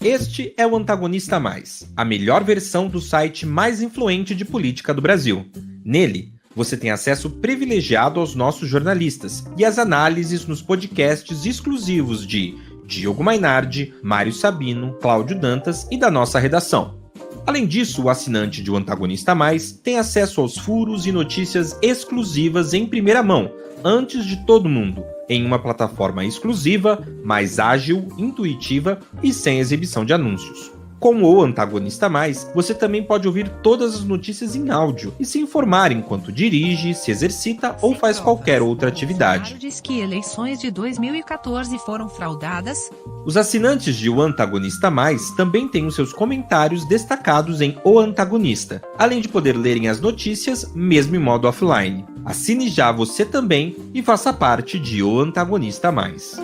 Este é o Antagonista Mais, a melhor versão do site mais influente de política do Brasil. Nele, você tem acesso privilegiado aos nossos jornalistas e às análises nos podcasts exclusivos de Diogo Mainardi, Mário Sabino, Cláudio Dantas e da nossa redação. Além disso, o assinante de O Antagonista Mais tem acesso aos furos e notícias exclusivas em primeira mão, antes de todo mundo, em uma plataforma exclusiva, mais ágil, intuitiva e sem exibição de anúncios. Com o Antagonista Mais, você também pode ouvir todas as notícias em áudio e se informar enquanto dirige, se exercita ou faz qualquer outra atividade. Diz que eleições de 2014 foram fraudadas. Os assinantes de O Antagonista Mais também têm os seus comentários destacados em O Antagonista, além de poder lerem as notícias mesmo em modo offline. Assine já você também e faça parte de O Antagonista Mais.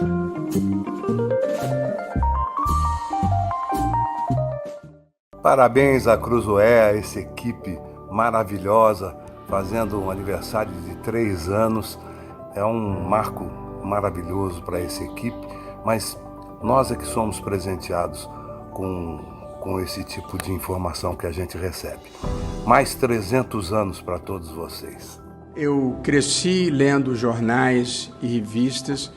Parabéns a Cruzoé, a essa equipe maravilhosa, fazendo um aniversário de 3 anos. É um marco maravilhoso para essa equipe, mas nós é que somos presenteados com esse tipo de informação que a gente recebe. Mais 300 anos para todos vocês. Eu cresci lendo jornais e revistas.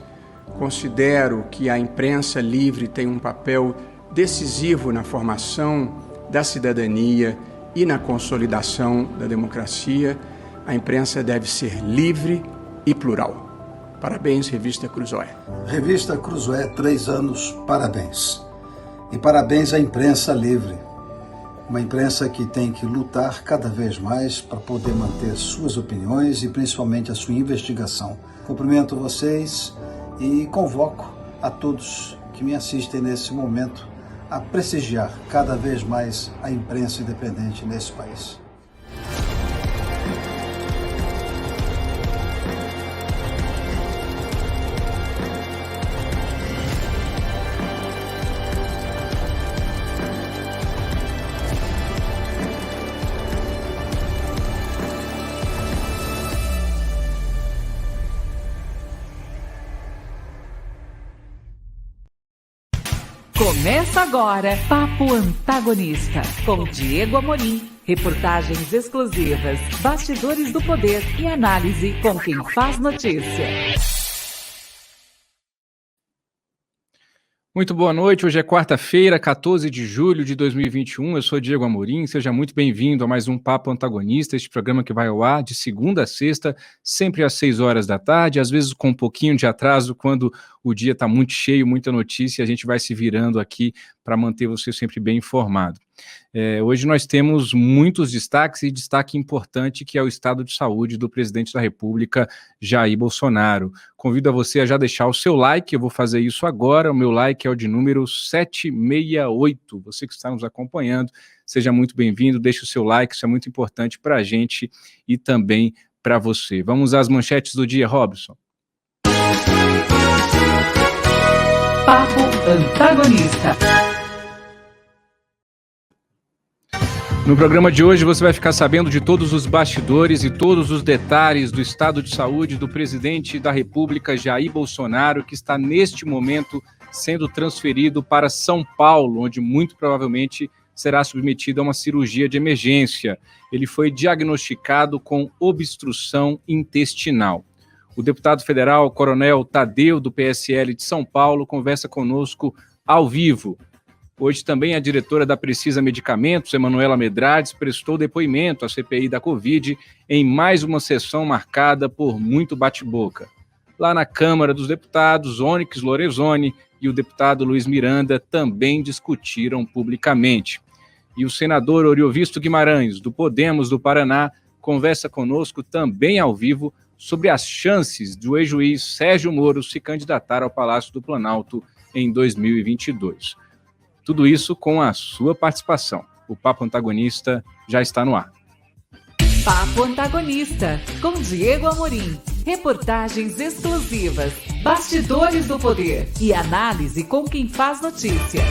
Considero que a imprensa livre tem um papel decisivo na formação da cidadania e na consolidação da democracia. A imprensa deve ser livre e plural. Parabéns, Revista Cruzoé. Revista Cruzoé, 3 anos, parabéns. E parabéns à imprensa livre. Uma imprensa que tem que lutar cada vez mais para poder manter suas opiniões e principalmente a sua investigação. Cumprimento vocês e convoco a todos que me assistem nesse momento a prestigiar cada vez mais a imprensa independente nesse país. Começa agora Papo Antagonista, com Diego Amorim. Reportagens exclusivas, bastidores do poder e análise com quem faz notícia. Muito boa noite, hoje é quarta-feira, 14 de julho de 2021, eu sou Diego Amorim, seja muito bem-vindo a mais um Papo Antagonista, este programa que vai ao ar de segunda a sexta, sempre às 6 horas da tarde, às vezes com um pouquinho de atraso, quando o dia está muito cheio, muita notícia, a gente vai se virando aqui para manter você sempre bem informado. Hoje nós temos muitos destaques e destaque importante que é o estado de saúde do presidente da República, Jair Bolsonaro. Convido a você a já deixar o seu like, eu vou fazer isso agora, o meu like é o de número 768. Você que está nos acompanhando, seja muito bem-vindo, deixe o seu like, isso é muito importante para a gente e também para você. Vamos às manchetes do dia, Robson. Papo Antagonista. No programa de hoje você vai ficar sabendo de todos os bastidores e todos os detalhes do estado de saúde do presidente da República, Jair Bolsonaro, que está neste momento sendo transferido para São Paulo, onde muito provavelmente será submetido a uma cirurgia de emergência. Ele foi diagnosticado com obstrução intestinal. O deputado federal, Coronel Tadeu, do PSL de São Paulo, conversa conosco ao vivo. Hoje também a diretora da Precisa Medicamentos, Emanuela Medrades, prestou depoimento à CPI da Covid em mais uma sessão marcada por muito bate-boca. Lá na Câmara dos Deputados, Onyx Lorenzoni e o deputado Luiz Miranda também discutiram publicamente. E o senador Oriovisto Guimarães, do Podemos do Paraná, conversa conosco também ao vivo sobre as chances do ex-juiz Sérgio Moro se candidatar ao Palácio do Planalto em 2022. Tudo isso com a sua participação. O Papo Antagonista já está no ar. Papo Antagonista, com Diego Amorim. Reportagens exclusivas, bastidores do poder e análise com quem faz notícia.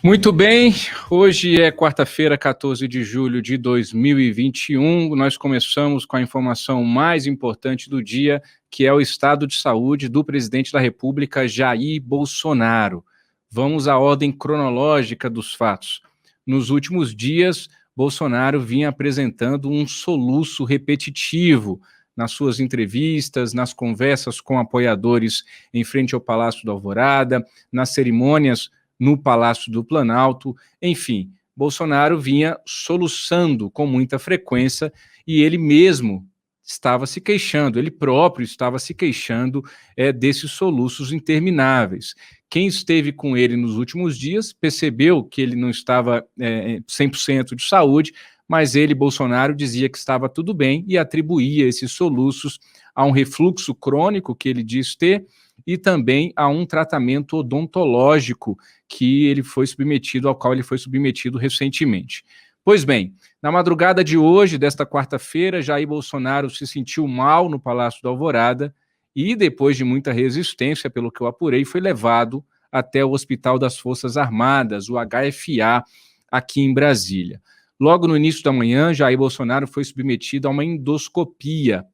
Muito bem, hoje é quarta-feira, 14 de julho de 2021. Nós começamos com a informação mais importante do dia, que é o estado de saúde do presidente da República, Jair Bolsonaro. Vamos à ordem cronológica dos fatos. Nos últimos dias, Bolsonaro vinha apresentando um soluço repetitivo nas suas entrevistas, nas conversas com apoiadores em frente ao Palácio da Alvorada, nas cerimônias no Palácio do Planalto, enfim, Bolsonaro vinha soluçando com muita frequência e ele mesmo estava se queixando, ele próprio estava se queixando desses soluços intermináveis. Quem esteve com ele nos últimos dias percebeu que ele não estava 100% de saúde, mas ele, Bolsonaro, dizia que estava tudo bem e atribuía esses soluços a um refluxo crônico que ele diz ter e também a um tratamento odontológico ao qual ele foi submetido recentemente. Pois bem, na madrugada de hoje, desta quarta-feira, Jair Bolsonaro se sentiu mal no Palácio da Alvorada e, depois de muita resistência, pelo que eu apurei, foi levado até o Hospital das Forças Armadas, o HFA, aqui em Brasília. Logo no início da manhã, Jair Bolsonaro foi submetido a uma endoscopia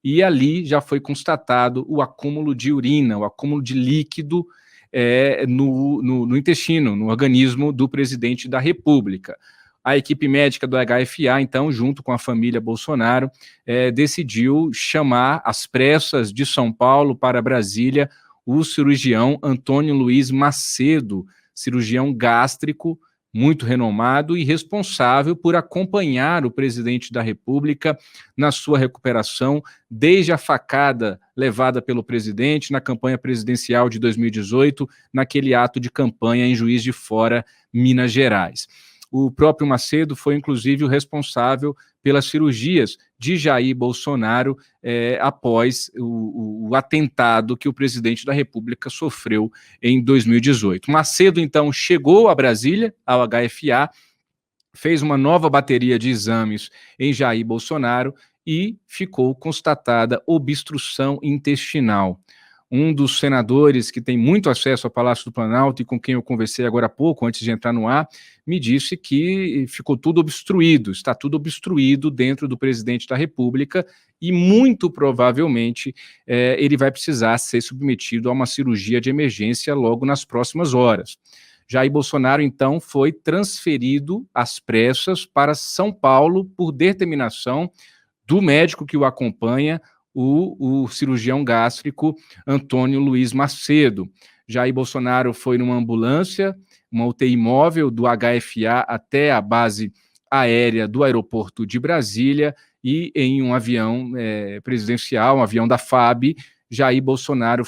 e ali já foi constatado o acúmulo de urina, o acúmulo de líquido no intestino, no organismo do presidente da República. A equipe médica do HFA, então, junto com a família Bolsonaro, decidiu chamar às pressas de São Paulo para Brasília o cirurgião Antônio Luiz Macedo, cirurgião gástrico, muito renomado e responsável por acompanhar o presidente da República na sua recuperação, desde a facada levada pelo presidente na campanha presidencial de 2018, naquele ato de campanha em Juiz de Fora, Minas Gerais. O próprio Macedo foi, inclusive, o responsável pelas cirurgias de Jair Bolsonaro após o atentado que o presidente da República sofreu em 2018. Macedo, então, chegou a Brasília, ao HFA, fez uma nova bateria de exames em Jair Bolsonaro e ficou constatada obstrução intestinal. Um dos senadores que tem muito acesso ao Palácio do Planalto e com quem eu conversei agora há pouco, antes de entrar no ar, me disse que ficou tudo obstruído, está tudo obstruído dentro do presidente da República e muito provavelmente ele vai precisar ser submetido a uma cirurgia de emergência logo nas próximas horas. Jair Bolsonaro, então, foi transferido às pressas para São Paulo por determinação do médico que o acompanha, o cirurgião gástrico Antônio Luiz Macedo. Jair Bolsonaro foi numa ambulância, uma UTI móvel do HFA até a base aérea do aeroporto de Brasília e em um avião presidencial, um avião da FAB, Jair Bolsonaro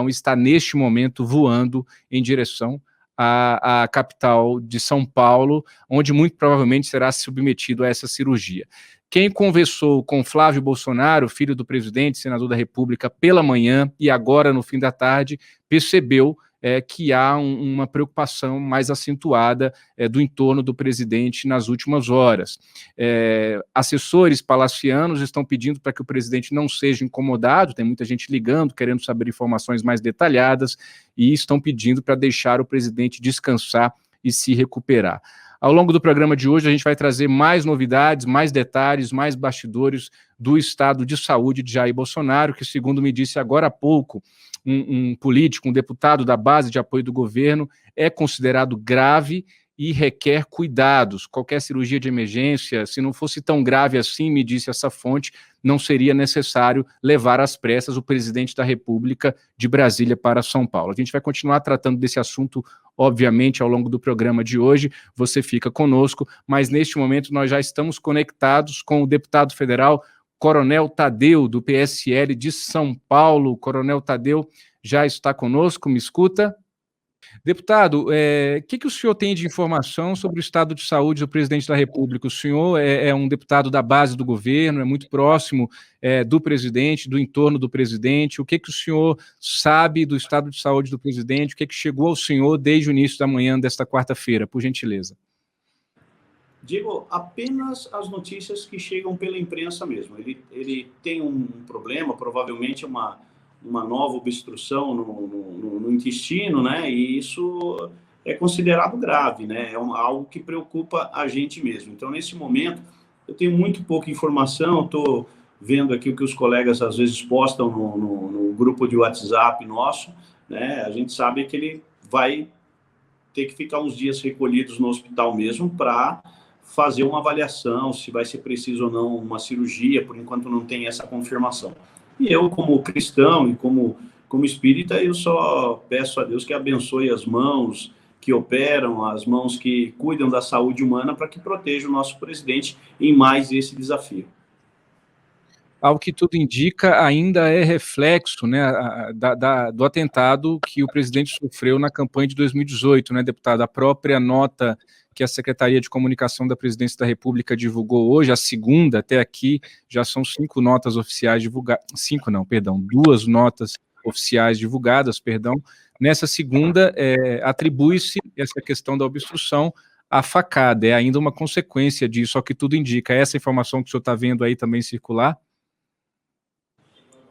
está neste momento voando em direção à capital de São Paulo, onde muito provavelmente será submetido a essa cirurgia. Quem conversou com Flávio Bolsonaro, filho do presidente, senador da República, pela manhã e agora no fim da tarde, percebeu que há uma preocupação mais acentuada do entorno do presidente nas últimas horas. Assessores palacianos estão pedindo para que o presidente não seja incomodado, tem muita gente ligando, querendo saber informações mais detalhadas, e estão pedindo para deixar o presidente descansar e se recuperar. Ao longo do programa de hoje, a gente vai trazer mais novidades, mais detalhes, mais bastidores do estado de saúde de Jair Bolsonaro, que, segundo me disse agora há pouco, um político, um deputado da base de apoio do governo, é considerado grave e requer cuidados. Qualquer cirurgia de emergência, se não fosse tão grave assim, me disse essa fonte, não seria necessário levar às pressas o presidente da República de Brasília para São Paulo. A gente vai continuar tratando desse assunto, obviamente, ao longo do programa de hoje. Você fica conosco, mas neste momento nós já estamos conectados com o deputado federal Coronel Tadeu, do PSL de São Paulo. Coronel Tadeu já está conosco, me escuta? Deputado, que o senhor tem de informação sobre o estado de saúde do presidente da República? O senhor é um deputado da base do governo, é muito próximo do presidente, do entorno do presidente. O que o senhor sabe do estado de saúde do presidente? O que chegou ao senhor desde o início da manhã desta quarta-feira, por gentileza? Digo, apenas as notícias que chegam pela imprensa mesmo. Ele tem um problema, provavelmente uma nova obstrução no intestino, né? E isso é considerado grave, né? Algo que preocupa a gente mesmo. Então, nesse momento, eu tenho muito pouca informação, estou vendo aqui o que os colegas às vezes postam no grupo de WhatsApp nosso, né? A gente sabe que ele vai ter que ficar uns dias recolhidos no hospital mesmo para fazer uma avaliação, se vai ser preciso ou não uma cirurgia, por enquanto não tem essa confirmação. E eu, como cristão e como espírita, eu só peço a Deus que abençoe as mãos que operam, as mãos que cuidam da saúde humana, para que proteja o nosso presidente em mais esse desafio. Ao que tudo indica, ainda é reflexo, né, do atentado que o presidente sofreu na campanha de 2018, né, deputado? A própria nota que a Secretaria de Comunicação da Presidência da República divulgou hoje, a segunda, até aqui, já são 5 notas oficiais divulgadas, 5 não, perdão, 2 notas oficiais divulgadas, perdão. Nessa segunda, atribui-se essa questão da obstrução à facada, é ainda uma consequência disso, ao que tudo indica. Essa informação que o senhor está vendo aí também circular?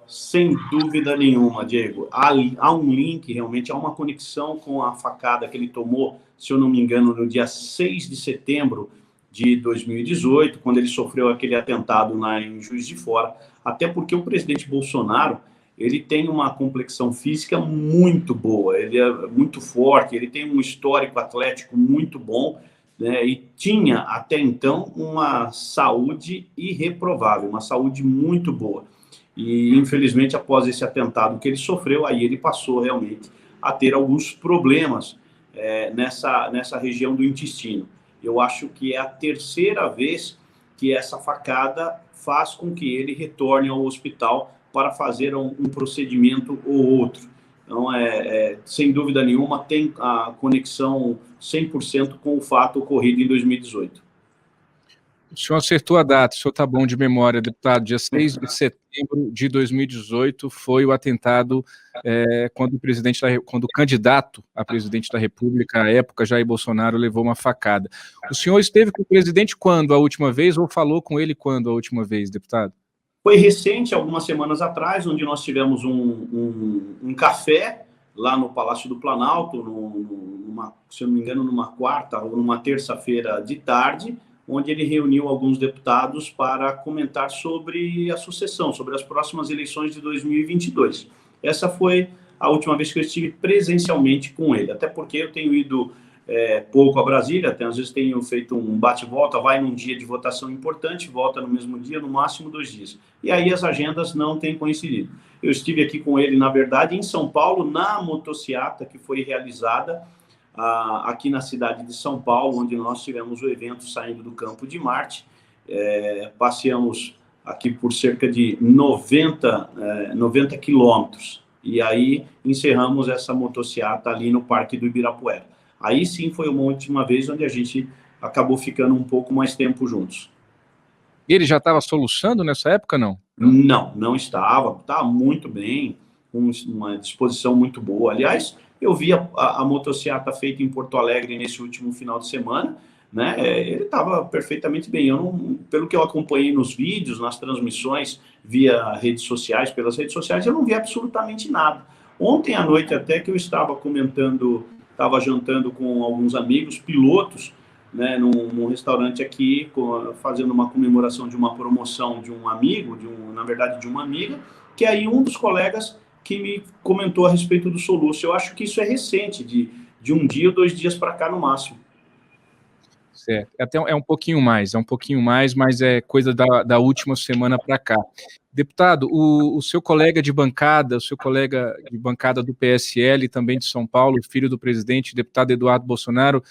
Sem dúvida nenhuma, Diego. Há um link, realmente, há uma conexão com a facada que ele tomou, se eu não me engano, no dia 6 de setembro de 2018, quando ele sofreu aquele atentado lá em Juiz de Fora, até porque o presidente Bolsonaro, ele tem uma complexão física muito boa, ele é muito forte, ele tem um histórico atlético muito bom, né, e tinha, até então, uma saúde irreprovável, uma saúde muito boa. E, infelizmente, após esse atentado que ele sofreu, aí ele passou realmente a ter alguns problemas nessa região do intestino. Eu acho que é a terceira vez que essa facada faz com que ele retorne ao hospital para fazer um procedimento ou outro. Então, sem dúvida nenhuma, tem a conexão 100% com o fato ocorrido em 2018. O senhor acertou a data, o senhor está bom de memória, deputado. Dia 6 de setembro de 2018 foi o atentado quando o candidato a presidente da República, à época, Jair Bolsonaro, levou uma facada. O senhor esteve com o presidente quando a última vez, ou falou com ele quando a última vez, deputado? Foi recente, algumas semanas atrás, onde nós tivemos um café lá no Palácio do Planalto, se eu não me engano, numa quarta ou numa terça-feira de tarde, onde ele reuniu alguns deputados para comentar sobre a sucessão, sobre as próximas eleições de 2022. Essa foi a última vez que eu estive presencialmente com ele, até porque eu tenho ido pouco a Brasília, às vezes tenho feito um bate-volta, vai num dia de votação importante, volta no mesmo dia, no máximo 2 dias. E aí as agendas não têm coincidido. Eu estive aqui com ele, na verdade, em São Paulo, na motociata que foi realizada aqui na cidade de São Paulo, onde nós tivemos o evento saindo do Campo de Marte. Passeamos aqui por cerca de 90 quilômetros, e aí encerramos essa motociata ali no Parque do Ibirapuera. Aí sim foi uma última vez onde a gente acabou ficando um pouco mais tempo juntos. Ele já estava soluçando nessa época, não? Não estava muito bem, com uma disposição muito boa. Aliás, eu vi a motociata feita em Porto Alegre nesse último final de semana, né? Ele estava perfeitamente bem. Pelo que eu acompanhei nos vídeos, nas transmissões via redes sociais, pelas redes sociais, eu não vi absolutamente nada. Ontem à noite até que eu estava jantando com alguns amigos, pilotos, né, num restaurante aqui, fazendo uma comemoração de uma promoção de um amigo, na verdade de uma amiga, que aí um dos colegas que me comentou a respeito do soluço. Eu acho que isso é recente, de 1 dia ou 2 dias para cá no máximo. Certo. É um pouquinho mais, mas é coisa da última semana para cá. Deputado, o seu colega de bancada, do PSL, também de São Paulo, filho do presidente, deputado Eduardo Bolsonaro,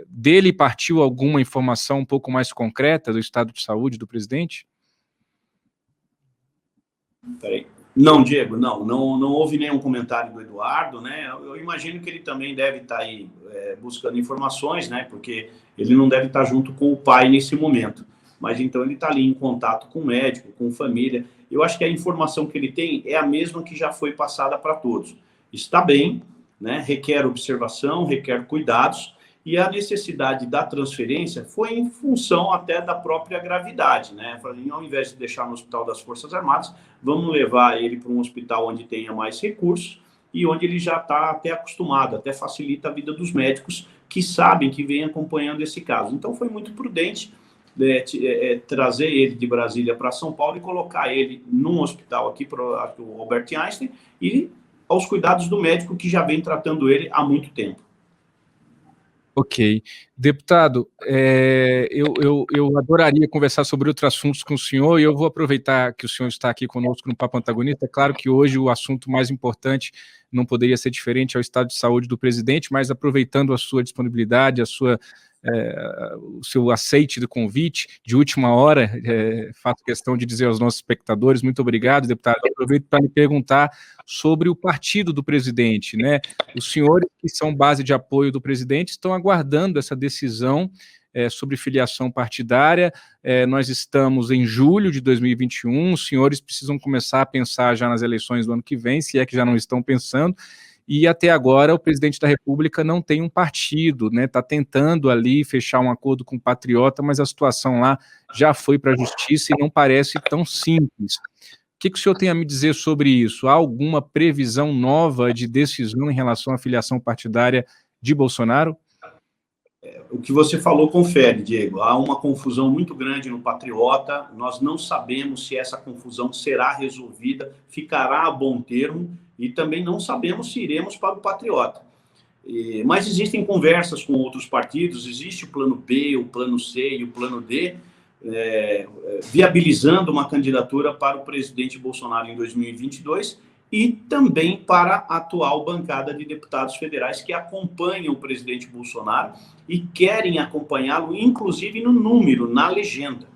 dele partiu alguma informação um pouco mais concreta do estado de saúde do presidente? Peraí. Não, Diego, não houve nenhum comentário do Eduardo, né? Eu imagino que ele também deve estar aí buscando informações, né? Porque ele não deve estar junto com o pai nesse momento. Mas então ele está ali em contato com o médico, com família. Eu acho que a informação que ele tem é a mesma que já foi passada para todos. Está bem, né? Requer observação, requer cuidados, e a necessidade da transferência foi em função até da própria gravidade, né? Ao invés de deixar no Hospital das Forças Armadas, vamos levar ele para um hospital onde tenha mais recursos, e onde ele já está até acostumado, até facilita a vida dos médicos que sabem, que vêm acompanhando esse caso. Então foi muito prudente trazer ele de Brasília para São Paulo e colocar ele num hospital aqui para o Albert Einstein e aos cuidados do médico que já vem tratando ele há muito tempo. Ok. Deputado, eu adoraria conversar sobre outros assuntos com o senhor, e eu vou aproveitar que o senhor está aqui conosco no Papo Antagonista. É claro que hoje o assunto mais importante não poderia ser diferente ao estado de saúde do presidente, mas aproveitando a sua disponibilidade, o seu aceite do convite de última hora, faço questão de dizer aos nossos espectadores, muito obrigado, deputado. Eu aproveito para lhe perguntar sobre o partido do presidente, né? Os senhores que são base de apoio do presidente estão aguardando essa decisão sobre filiação partidária. Nós estamos em julho de 2021, os senhores precisam começar a pensar já nas eleições do ano que vem, se é que já não estão pensando, e até agora o presidente da República não tem um partido, né? Está tentando ali fechar um acordo com o Patriota, mas a situação lá já foi para a justiça e não parece tão simples. O que o senhor tem a me dizer sobre isso? Há alguma previsão nova de decisão em relação à filiação partidária de Bolsonaro? O que você falou confere, Diego. Há uma confusão muito grande no Patriota. Nós não sabemos se essa confusão será resolvida, ficará a bom termo, e também não sabemos se iremos para o Patriota. Mas existem conversas com outros partidos, existe o plano B, o plano C e o plano D, viabilizando uma candidatura para o presidente Bolsonaro em 2022 e também para a atual bancada de deputados federais que acompanham o presidente Bolsonaro e querem acompanhá-lo, inclusive no número, na legenda.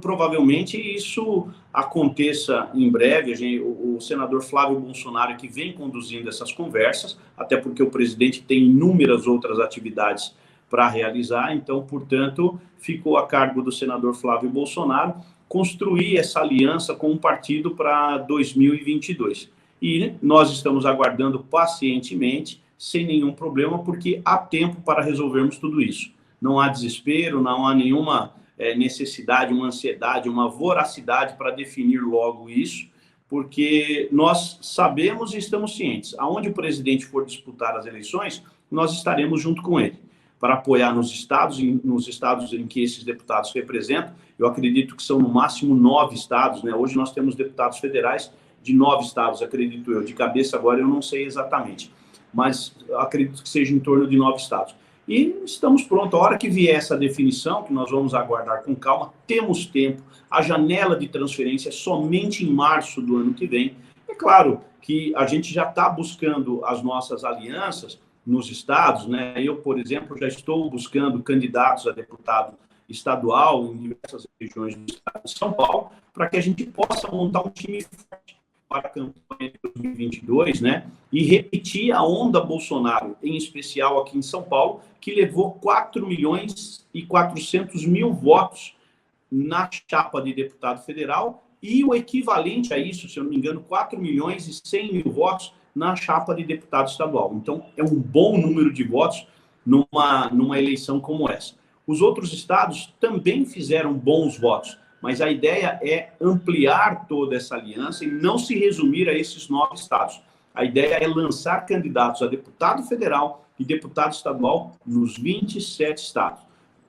Provavelmente isso aconteça em breve. O senador Flávio Bolsonaro que vem conduzindo essas conversas, até porque o presidente tem inúmeras outras atividades para realizar, então, portanto, ficou a cargo do senador Flávio Bolsonaro construir essa aliança com o partido para 2022. E nós estamos aguardando pacientemente, sem nenhum problema, porque há tempo para resolvermos tudo isso. Não há desespero, não há nenhuma necessidade, uma ansiedade, uma voracidade para definir logo isso, porque nós sabemos e estamos cientes. Aonde o presidente for disputar as eleições, nós estaremos junto com ele, para apoiar nos estados em que esses deputados representam. Eu acredito que são no máximo 9 estados, né? Hoje nós temos deputados federais de 9 estados, acredito eu. De cabeça agora eu não sei exatamente, mas acredito que seja em torno de 9 estados. E estamos prontos. A hora que vier essa definição, que nós vamos aguardar com calma, temos tempo. A janela de transferência é somente em março do ano que vem. É claro que a gente já está buscando as nossas alianças nos estados, né? Eu, por exemplo, já estou buscando candidatos a deputado estadual em diversas regiões do estado de São Paulo, para que a gente possa montar um time forte para a campanha de 2022, né? E repetir a onda Bolsonaro, em especial aqui em São Paulo, que levou 4.400.000 votos na chapa de deputado federal e o equivalente a isso, se eu não me engano, 4.100.000 votos na chapa de deputado estadual. Então, é um bom número de votos numa eleição como essa. Os outros estados também fizeram bons votos, mas a ideia é ampliar toda essa aliança e não se resumir a esses 9 estados. A ideia é lançar candidatos a deputado federal e deputado estadual nos 27 estados.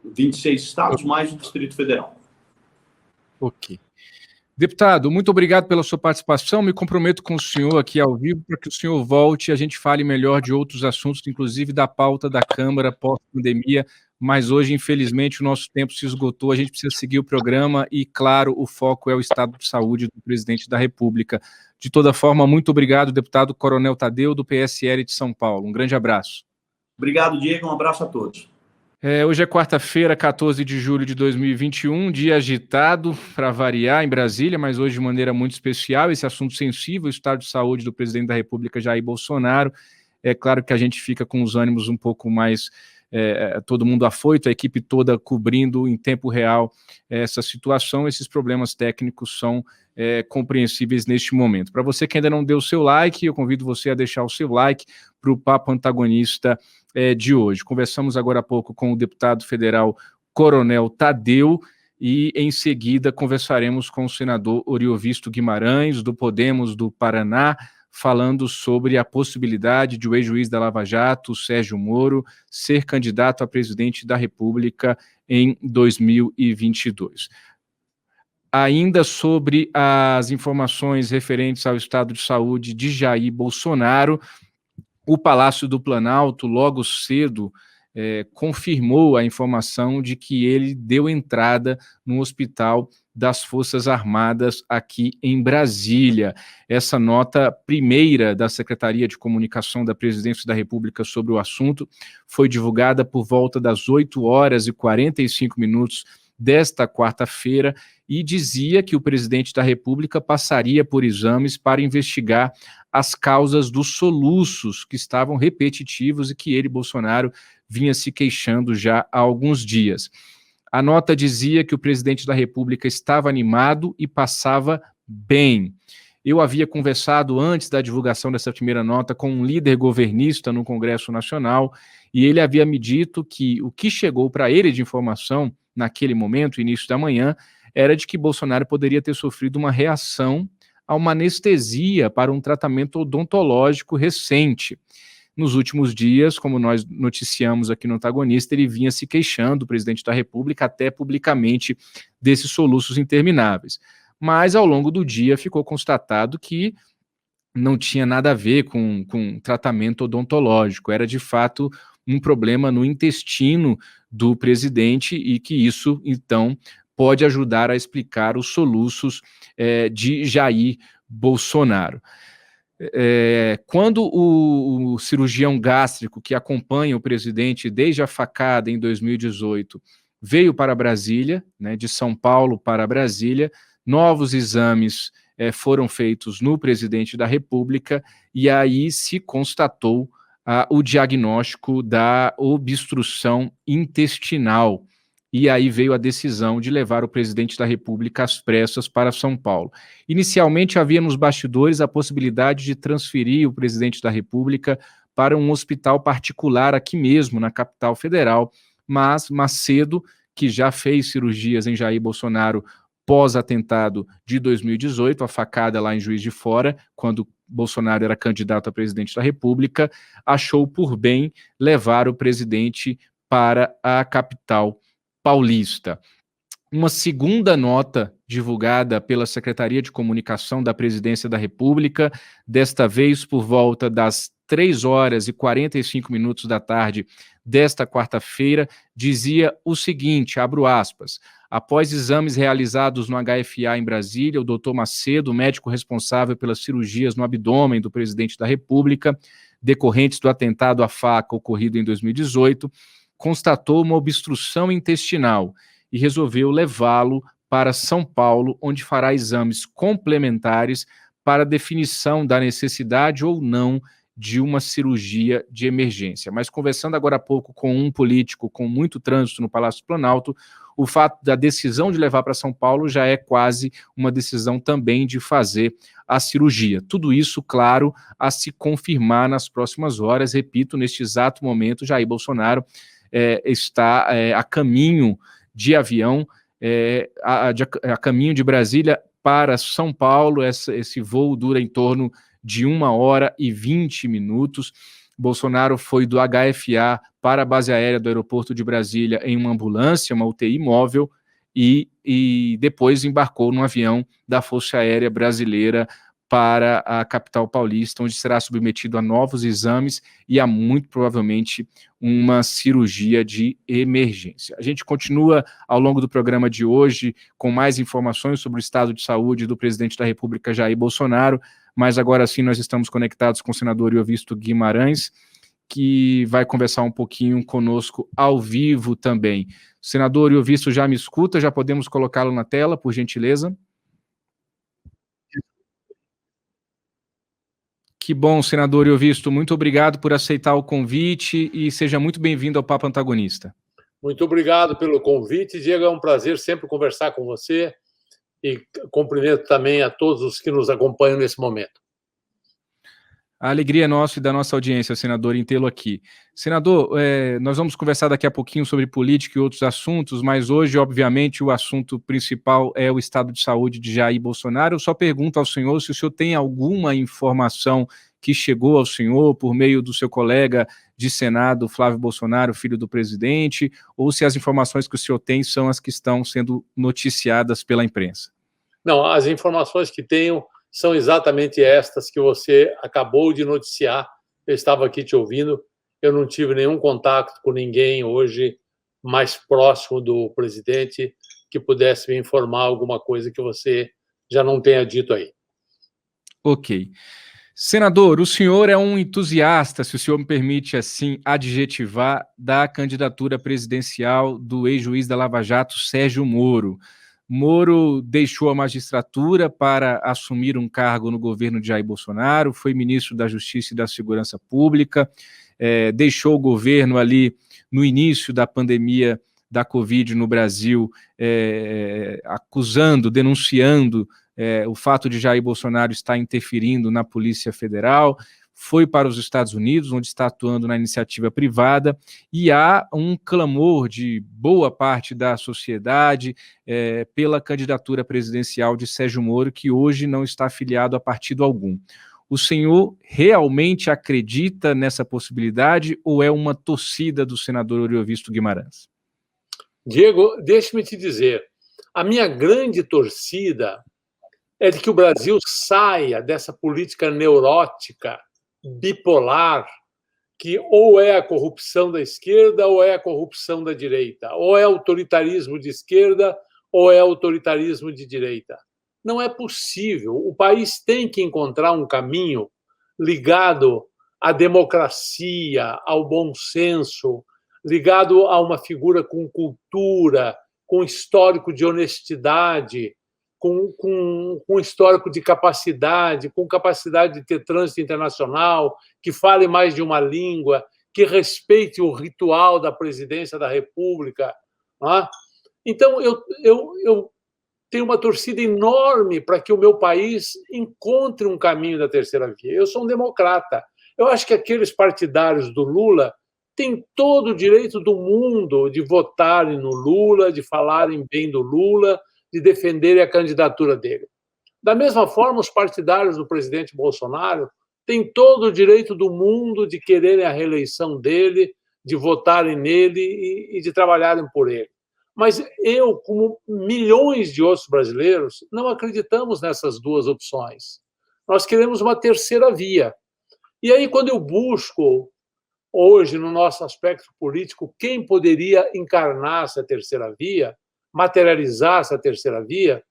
26 estados mais o Distrito Federal. Ok. Deputado, muito obrigado pela sua participação. Me comprometo com o senhor aqui ao vivo para que o senhor volte e a gente fale melhor de outros assuntos, inclusive da pauta da Câmara pós-pandemia, mas hoje, infelizmente, o nosso tempo se esgotou, a gente precisa seguir o programa e, claro, o foco é o estado de saúde do presidente da República. De toda forma, muito obrigado, deputado Coronel Tadeu, do PSL de São Paulo. Um grande abraço. Obrigado, Diego. Um abraço a todos. Hoje é quarta-feira, 14 de julho de 2021, dia agitado, para variar, em Brasília, mas hoje de maneira muito especial, esse assunto sensível, o estado de saúde do presidente da República, Jair Bolsonaro. É claro que a gente fica com os ânimos um pouco mais, todo mundo afoito, a equipe toda cobrindo em tempo real essa situação. Esses problemas técnicos são compreensíveis neste momento. Para você que ainda não deu o seu like, eu convido você a deixar o seu like para o Papo Antagonista de hoje. Conversamos agora há pouco com o deputado federal Coronel Tadeu e, em seguida, conversaremos com o senador Oriovisto Guimarães, do Podemos do Paraná, falando sobre a possibilidade de o ex-juiz da Lava Jato, Sérgio Moro, ser candidato a presidente da República em 2022. Ainda sobre as informações referentes ao estado de saúde de Jair Bolsonaro, o Palácio do Planalto, logo cedo, confirmou a informação de que ele deu entrada no Hospital das Forças Armadas aqui em Brasília. Essa nota primeira da Secretaria de Comunicação da Presidência da República sobre o assunto foi divulgada por volta das 8h45 desta quarta-feira e dizia que o presidente da República passaria por exames para investigar as causas dos soluços que estavam repetitivos e que ele, Bolsonaro, vinha se queixando já há alguns dias. A nota dizia que o presidente da República estava animado e passava bem. Eu havia conversado antes da divulgação dessa primeira nota com um líder governista no Congresso Nacional e ele havia me dito que o que chegou para ele de informação naquele momento, início da manhã, era de que Bolsonaro poderia ter sofrido uma reação a uma anestesia para um tratamento odontológico recente. Nos últimos dias, como nós noticiamos aqui no Antagonista, ele vinha se queixando, o presidente da República, até publicamente, desses soluços intermináveis. Mas, ao longo do dia, ficou constatado que não tinha nada a ver com tratamento odontológico. Era, de fato, um problema no intestino do presidente e que isso, então, pode ajudar a explicar os soluços de Jair Bolsonaro. Quando o cirurgião gástrico que acompanha o presidente desde a facada em 2018 veio para Brasília, né, de São Paulo para Brasília, novos exames foram feitos no presidente da República e aí se constatou o diagnóstico da obstrução intestinal. E aí veio a decisão de levar o presidente da República às pressas para São Paulo. Inicialmente havia nos bastidores a possibilidade de transferir o presidente da República para um hospital particular aqui mesmo, na capital federal, mas Macedo, que já fez cirurgias em Jair Bolsonaro pós-atentado de 2018, a facada lá em Juiz de Fora, quando Bolsonaro era candidato a presidente da República, achou por bem levar o presidente para a capital paulista. Uma segunda nota divulgada pela Secretaria de Comunicação da Presidência da República, desta vez por volta das 3h45 da tarde desta quarta-feira, dizia o seguinte, abro aspas, após exames realizados no HFA em Brasília, o Dr. Macedo, médico responsável pelas cirurgias no abdômen do presidente da República, decorrentes do atentado à faca ocorrido em 2018, constatou uma obstrução intestinal e resolveu levá-lo para São Paulo, onde fará exames complementares para definição da necessidade ou não de uma cirurgia de emergência. Mas conversando agora há pouco com um político com muito trânsito no Palácio do Planalto, o fato da decisão de levar para São Paulo já é quase uma decisão também de fazer a cirurgia. Tudo isso, claro, a se confirmar nas próximas horas. Repito, neste exato momento, Jair Bolsonaro está a caminho de avião, a caminho de Brasília para São Paulo. Esse voo dura em torno de 1h20. Bolsonaro foi do HFA para a base aérea do aeroporto de Brasília em uma ambulância, uma UTI móvel, e depois embarcou no avião da Força Aérea Brasileira para a capital paulista, onde será submetido a novos exames e a, muito provavelmente, uma cirurgia de emergência. A gente continua, ao longo do programa de hoje, com mais informações sobre o estado de saúde do presidente da República, Jair Bolsonaro, mas agora sim nós estamos conectados com o senador Iovisto Guimarães, que vai conversar um pouquinho conosco ao vivo também. Senador Iovisto, já me escuta? Já podemos colocá-lo na tela, por gentileza? Que bom, senador Iovisto. Muito obrigado por aceitar o convite e seja muito bem-vindo ao Papo Antagonista. Muito obrigado pelo convite, Diego. É um prazer sempre conversar com você e cumprimento também a todos os que nos acompanham nesse momento. A alegria é nossa e da nossa audiência, senador, em tê-lo aqui. Senador, nós vamos conversar daqui a pouquinho sobre política e outros assuntos, mas hoje, obviamente, o assunto principal é o estado de saúde de Jair Bolsonaro. Eu só pergunto ao senhor se o senhor tem alguma informação que chegou ao senhor por meio do seu colega de Senado, Flávio Bolsonaro, filho do presidente, ou se as informações que o senhor tem são as que estão sendo noticiadas pela imprensa. Não, as informações que tenho são exatamente estas que você acabou de noticiar. Eu estava aqui te ouvindo, eu não tive nenhum contato com ninguém hoje mais próximo do presidente que pudesse me informar alguma coisa que você já não tenha dito aí. Ok. Senador, o senhor é um entusiasta, se o senhor me permite assim adjetivar, da candidatura presidencial do ex-juiz da Lava Jato, Sérgio Moro. Moro deixou a magistratura para assumir um cargo no governo de Jair Bolsonaro, foi ministro da Justiça e da Segurança Pública, deixou o governo ali no início da pandemia da Covid no Brasil, acusando, denunciando o fato de Jair Bolsonaro estar interferindo na Polícia Federal, foi para os Estados Unidos, onde está atuando na iniciativa privada, e há um clamor de boa parte da sociedade pela candidatura presidencial de Sérgio Moro, que hoje não está afiliado a partido algum. O senhor realmente acredita nessa possibilidade ou é uma torcida do senador Oriovisto Guimarães? Diego, deixe-me te dizer, a minha grande torcida é de que o Brasil saia dessa política neurótica, bipolar, que ou é a corrupção da esquerda ou é a corrupção da direita, ou é autoritarismo de esquerda ou é autoritarismo de direita. Não é possível. O país tem que encontrar um caminho ligado à democracia, ao bom senso, ligado a uma figura com cultura, com histórico de honestidade, com histórico de capacidade, com capacidade de ter trânsito internacional, que fale mais de uma língua, que respeite o ritual da presidência da República. Não é? Então, eu tenho uma torcida enorme para que o meu país encontre um caminho da terceira via. Eu sou um democrata. Eu acho que aqueles partidários do Lula têm todo o direito do mundo de votarem no Lula, de falarem bem do Lula, de defenderem a candidatura dele. Da mesma forma, os partidários do presidente Bolsonaro têm todo o direito do mundo de quererem a reeleição dele, de votarem nele e de trabalharem por ele. Mas eu, como milhões de outros brasileiros, não acreditamos nessas duas opções. Nós queremos uma terceira via. E aí, quando eu busco, hoje, no nosso aspecto político, quem poderia encarnar essa terceira via, materializar essa terceira via,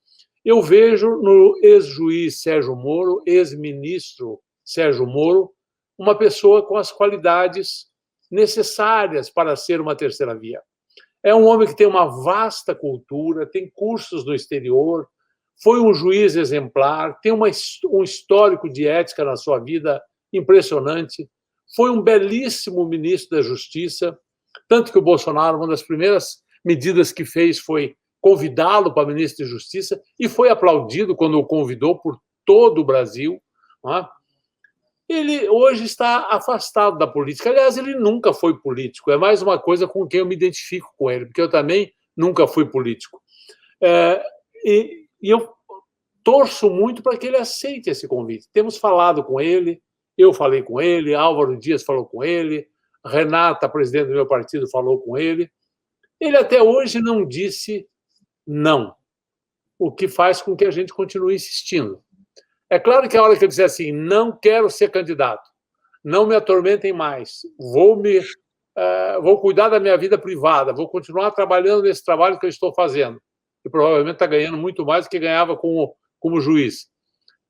eu vejo no ex-juiz Sérgio Moro, ex-ministro Sérgio Moro, uma pessoa com as qualidades necessárias para ser uma terceira via. É um homem que tem uma vasta cultura, tem cursos no exterior, foi um juiz exemplar, tem um histórico de ética na sua vida impressionante, foi um belíssimo ministro da Justiça, tanto que o Bolsonaro, uma das primeiras medidas que fez foi convidá-lo para ministro da Justiça e foi aplaudido quando o convidou por todo o Brasil. Não é? Ele hoje está afastado da política. Aliás, ele nunca foi político. É mais uma coisa com quem eu me identifico com ele, porque eu também nunca fui político. E eu torço muito para que ele aceite esse convite. Temos falado com ele, eu falei com ele, Álvaro Dias falou com ele, Renata, presidente do meu partido, falou com ele. Ele até hoje não disse não, o que faz com que a gente continue insistindo. É claro que a hora que eu disser assim, não quero ser candidato, não me atormentem mais, vou cuidar da minha vida privada, vou continuar trabalhando nesse trabalho que eu estou fazendo, e provavelmente está ganhando muito mais do que ganhava como juiz.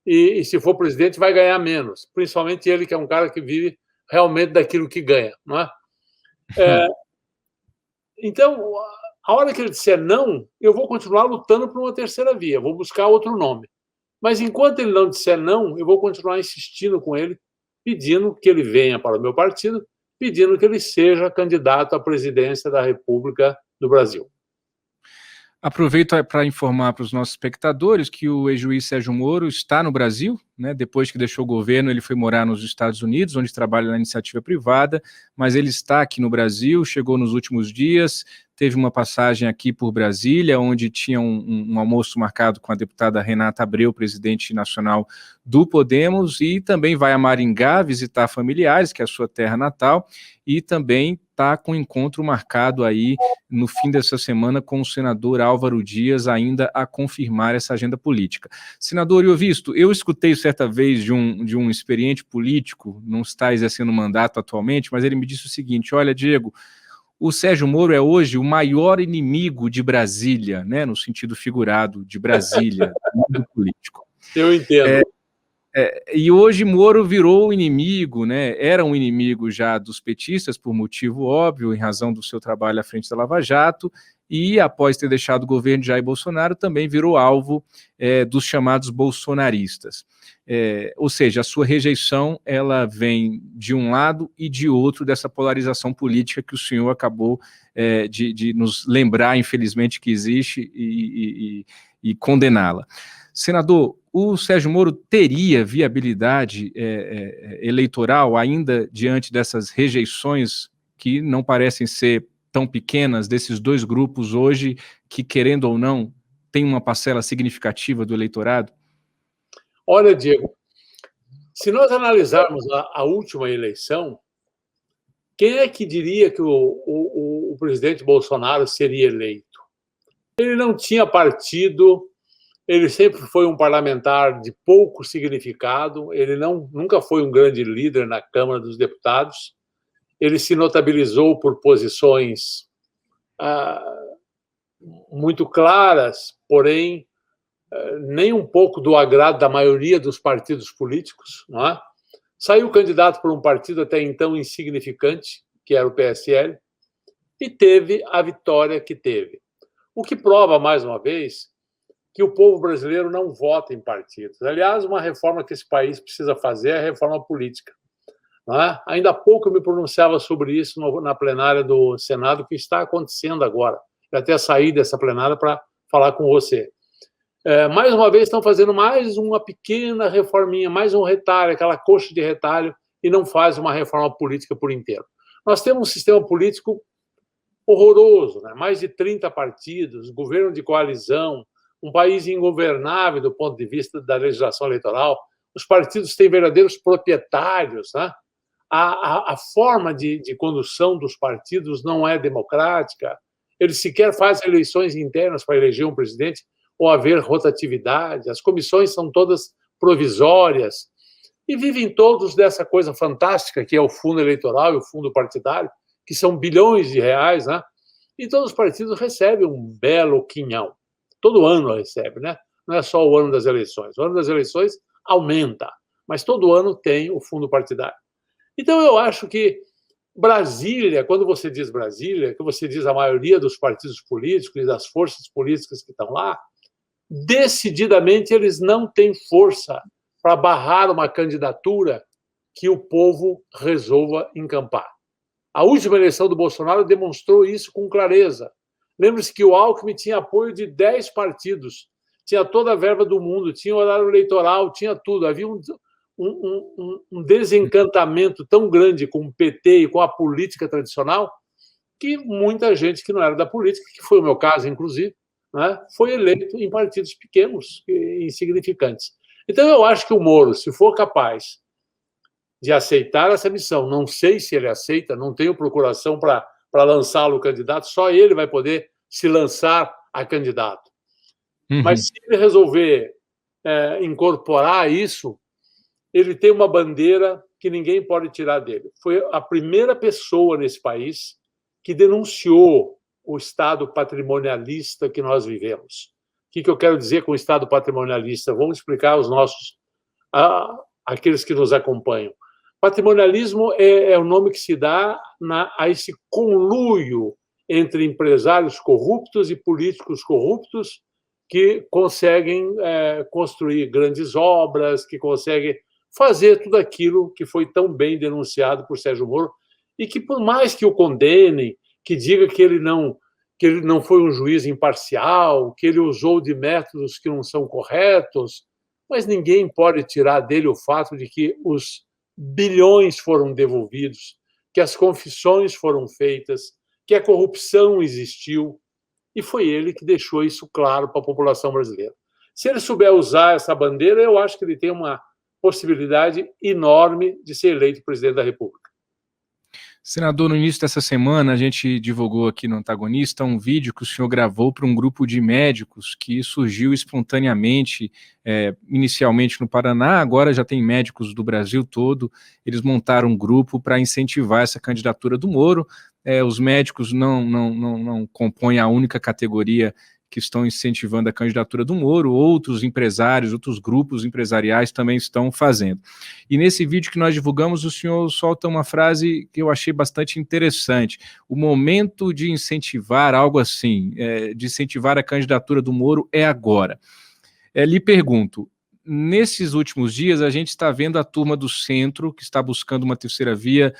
E se for presidente, vai ganhar menos, principalmente ele, que é um cara que vive realmente daquilo que ganha. Não é? Então, a hora que ele disser não, eu vou continuar lutando por uma terceira via, vou buscar outro nome. Mas enquanto ele não disser não, eu vou continuar insistindo com ele, pedindo que ele venha para o meu partido, pedindo que ele seja candidato à presidência da República do Brasil. Aproveito para informar para os nossos espectadores que o ex-juiz Sérgio Moro está no Brasil, né? Depois que deixou o governo, ele foi morar nos Estados Unidos, onde trabalha na iniciativa privada, mas ele está aqui no Brasil, chegou nos últimos dias, teve uma passagem aqui por Brasília, onde tinha um almoço marcado com a deputada Renata Abreu, presidente nacional do Podemos, e também vai a Maringá visitar familiares, que é a sua terra natal, e também está com um encontro marcado aí no fim dessa semana com o senador Álvaro Dias, ainda a confirmar essa agenda política. Senador Iovisto, eu escutei certa vez de um experiente político, não está exercendo mandato atualmente, mas ele me disse o seguinte: olha, Diego, o Sérgio Moro é hoje o maior inimigo de Brasília, né, no sentido figurado de Brasília, no mundo político. Eu entendo. E hoje Moro virou inimigo, né? Era um inimigo já dos petistas, por motivo óbvio, em razão do seu trabalho à frente da Lava Jato, e após ter deixado o governo de Jair Bolsonaro, também virou alvo dos chamados bolsonaristas. Ou seja, a sua rejeição, ela vem de um lado e de outro dessa polarização política que o senhor acabou de nos lembrar, infelizmente, que existe e condená-la. Senador, o Sérgio Moro teria viabilidade eleitoral ainda diante dessas rejeições que não parecem ser tão pequenas desses dois grupos hoje que, querendo ou não, tem uma parcela significativa do eleitorado? Olha, Diego, se nós analisarmos a última eleição, quem é que diria que o presidente Bolsonaro seria eleito? Ele não tinha partido, ele sempre foi um parlamentar de pouco significado, ele nunca foi um grande líder na Câmara dos Deputados, ele se notabilizou por posições muito claras, porém nem um pouco do agrado da maioria dos partidos políticos, não é? Saiu candidato por um partido até então insignificante, que era o PSL, e teve a vitória que teve. O que prova, mais uma vez, que o povo brasileiro não vota em partidos. Aliás, uma reforma que esse país precisa fazer é a reforma política. Não é? Ainda há pouco eu me pronunciava sobre isso na plenária do Senado, que está acontecendo agora. Eu até saí dessa plenária para falar com você. Mais uma vez, estão fazendo mais uma pequena reforminha, mais um retalho, aquela coxa de retalho, e não faz uma reforma política por inteiro. Nós temos um sistema político horroroso, né? Mais de 30 partidos, governo de coalizão, um país ingovernável do ponto de vista da legislação eleitoral. Os partidos têm verdadeiros proprietários, né? A forma de condução dos partidos não é democrática. Eles sequer fazem eleições internas para eleger um presidente ou haver rotatividade. As comissões são todas provisórias e vivem todos dessa coisa fantástica que é o fundo eleitoral e o fundo partidário, que são bilhões de reais, né? E todos os partidos recebem um belo quinhão. Todo ano recebe, né? Não é só o ano das eleições. O ano das eleições aumenta, mas todo ano tem o fundo partidário. Então, eu acho que Brasília, quando você diz Brasília, que você diz a maioria dos partidos políticos e das forças políticas que estão lá, decididamente eles não têm força para barrar uma candidatura que o povo resolva encampar. A última eleição do Bolsonaro demonstrou isso com clareza. Lembre-se que o Alckmin tinha apoio de 10 partidos, tinha toda a verba do mundo, tinha horário eleitoral, tinha tudo. Havia um desencantamento tão grande com o PT e com a política tradicional que muita gente que não era da política, que foi o meu caso, inclusive, né, foi eleito em partidos pequenos e insignificantes. Então, eu acho que o Moro, se for capaz de aceitar essa missão, não sei se ele aceita, não tenho procuração para lançá-lo candidato, só ele vai poder se lançar a candidato. Mas se ele resolver incorporar isso, ele tem uma bandeira que ninguém pode tirar dele. Foi a primeira pessoa nesse país que denunciou o Estado patrimonialista que nós vivemos. O que eu quero dizer com o Estado patrimonialista? Vamos explicar aos aqueles que nos acompanham. Patrimonialismo é o nome que se dá a esse conluio entre empresários corruptos e políticos corruptos que conseguem construir grandes obras, que conseguem fazer tudo aquilo que foi tão bem denunciado por Sérgio Moro e que, por mais que o condenem, que diga que ele não que ele não foi um juiz imparcial, que ele usou de métodos que não são corretos, mas ninguém pode tirar dele o fato de que os bilhões foram devolvidos, que as confissões foram feitas, que a corrupção existiu, e foi ele que deixou isso claro para a população brasileira. Se ele souber usar essa bandeira, eu acho que ele tem uma possibilidade enorme de ser eleito presidente da República. Senador, no início dessa semana, a gente divulgou aqui no Antagonista um vídeo que o senhor gravou para um grupo de médicos que surgiu espontaneamente, inicialmente no Paraná, agora já tem médicos do Brasil todo. Eles montaram um grupo para incentivar essa candidatura do Moro. Os médicos não compõem a única categoria que estão incentivando a candidatura do Moro, outros empresários, outros grupos empresariais também estão fazendo. E nesse vídeo que nós divulgamos, o senhor solta uma frase que eu achei bastante interessante: o momento de incentivar algo assim, de incentivar a candidatura do Moro é agora. Lhe pergunto, nesses últimos dias a gente está vendo a turma do centro, que está buscando uma terceira via,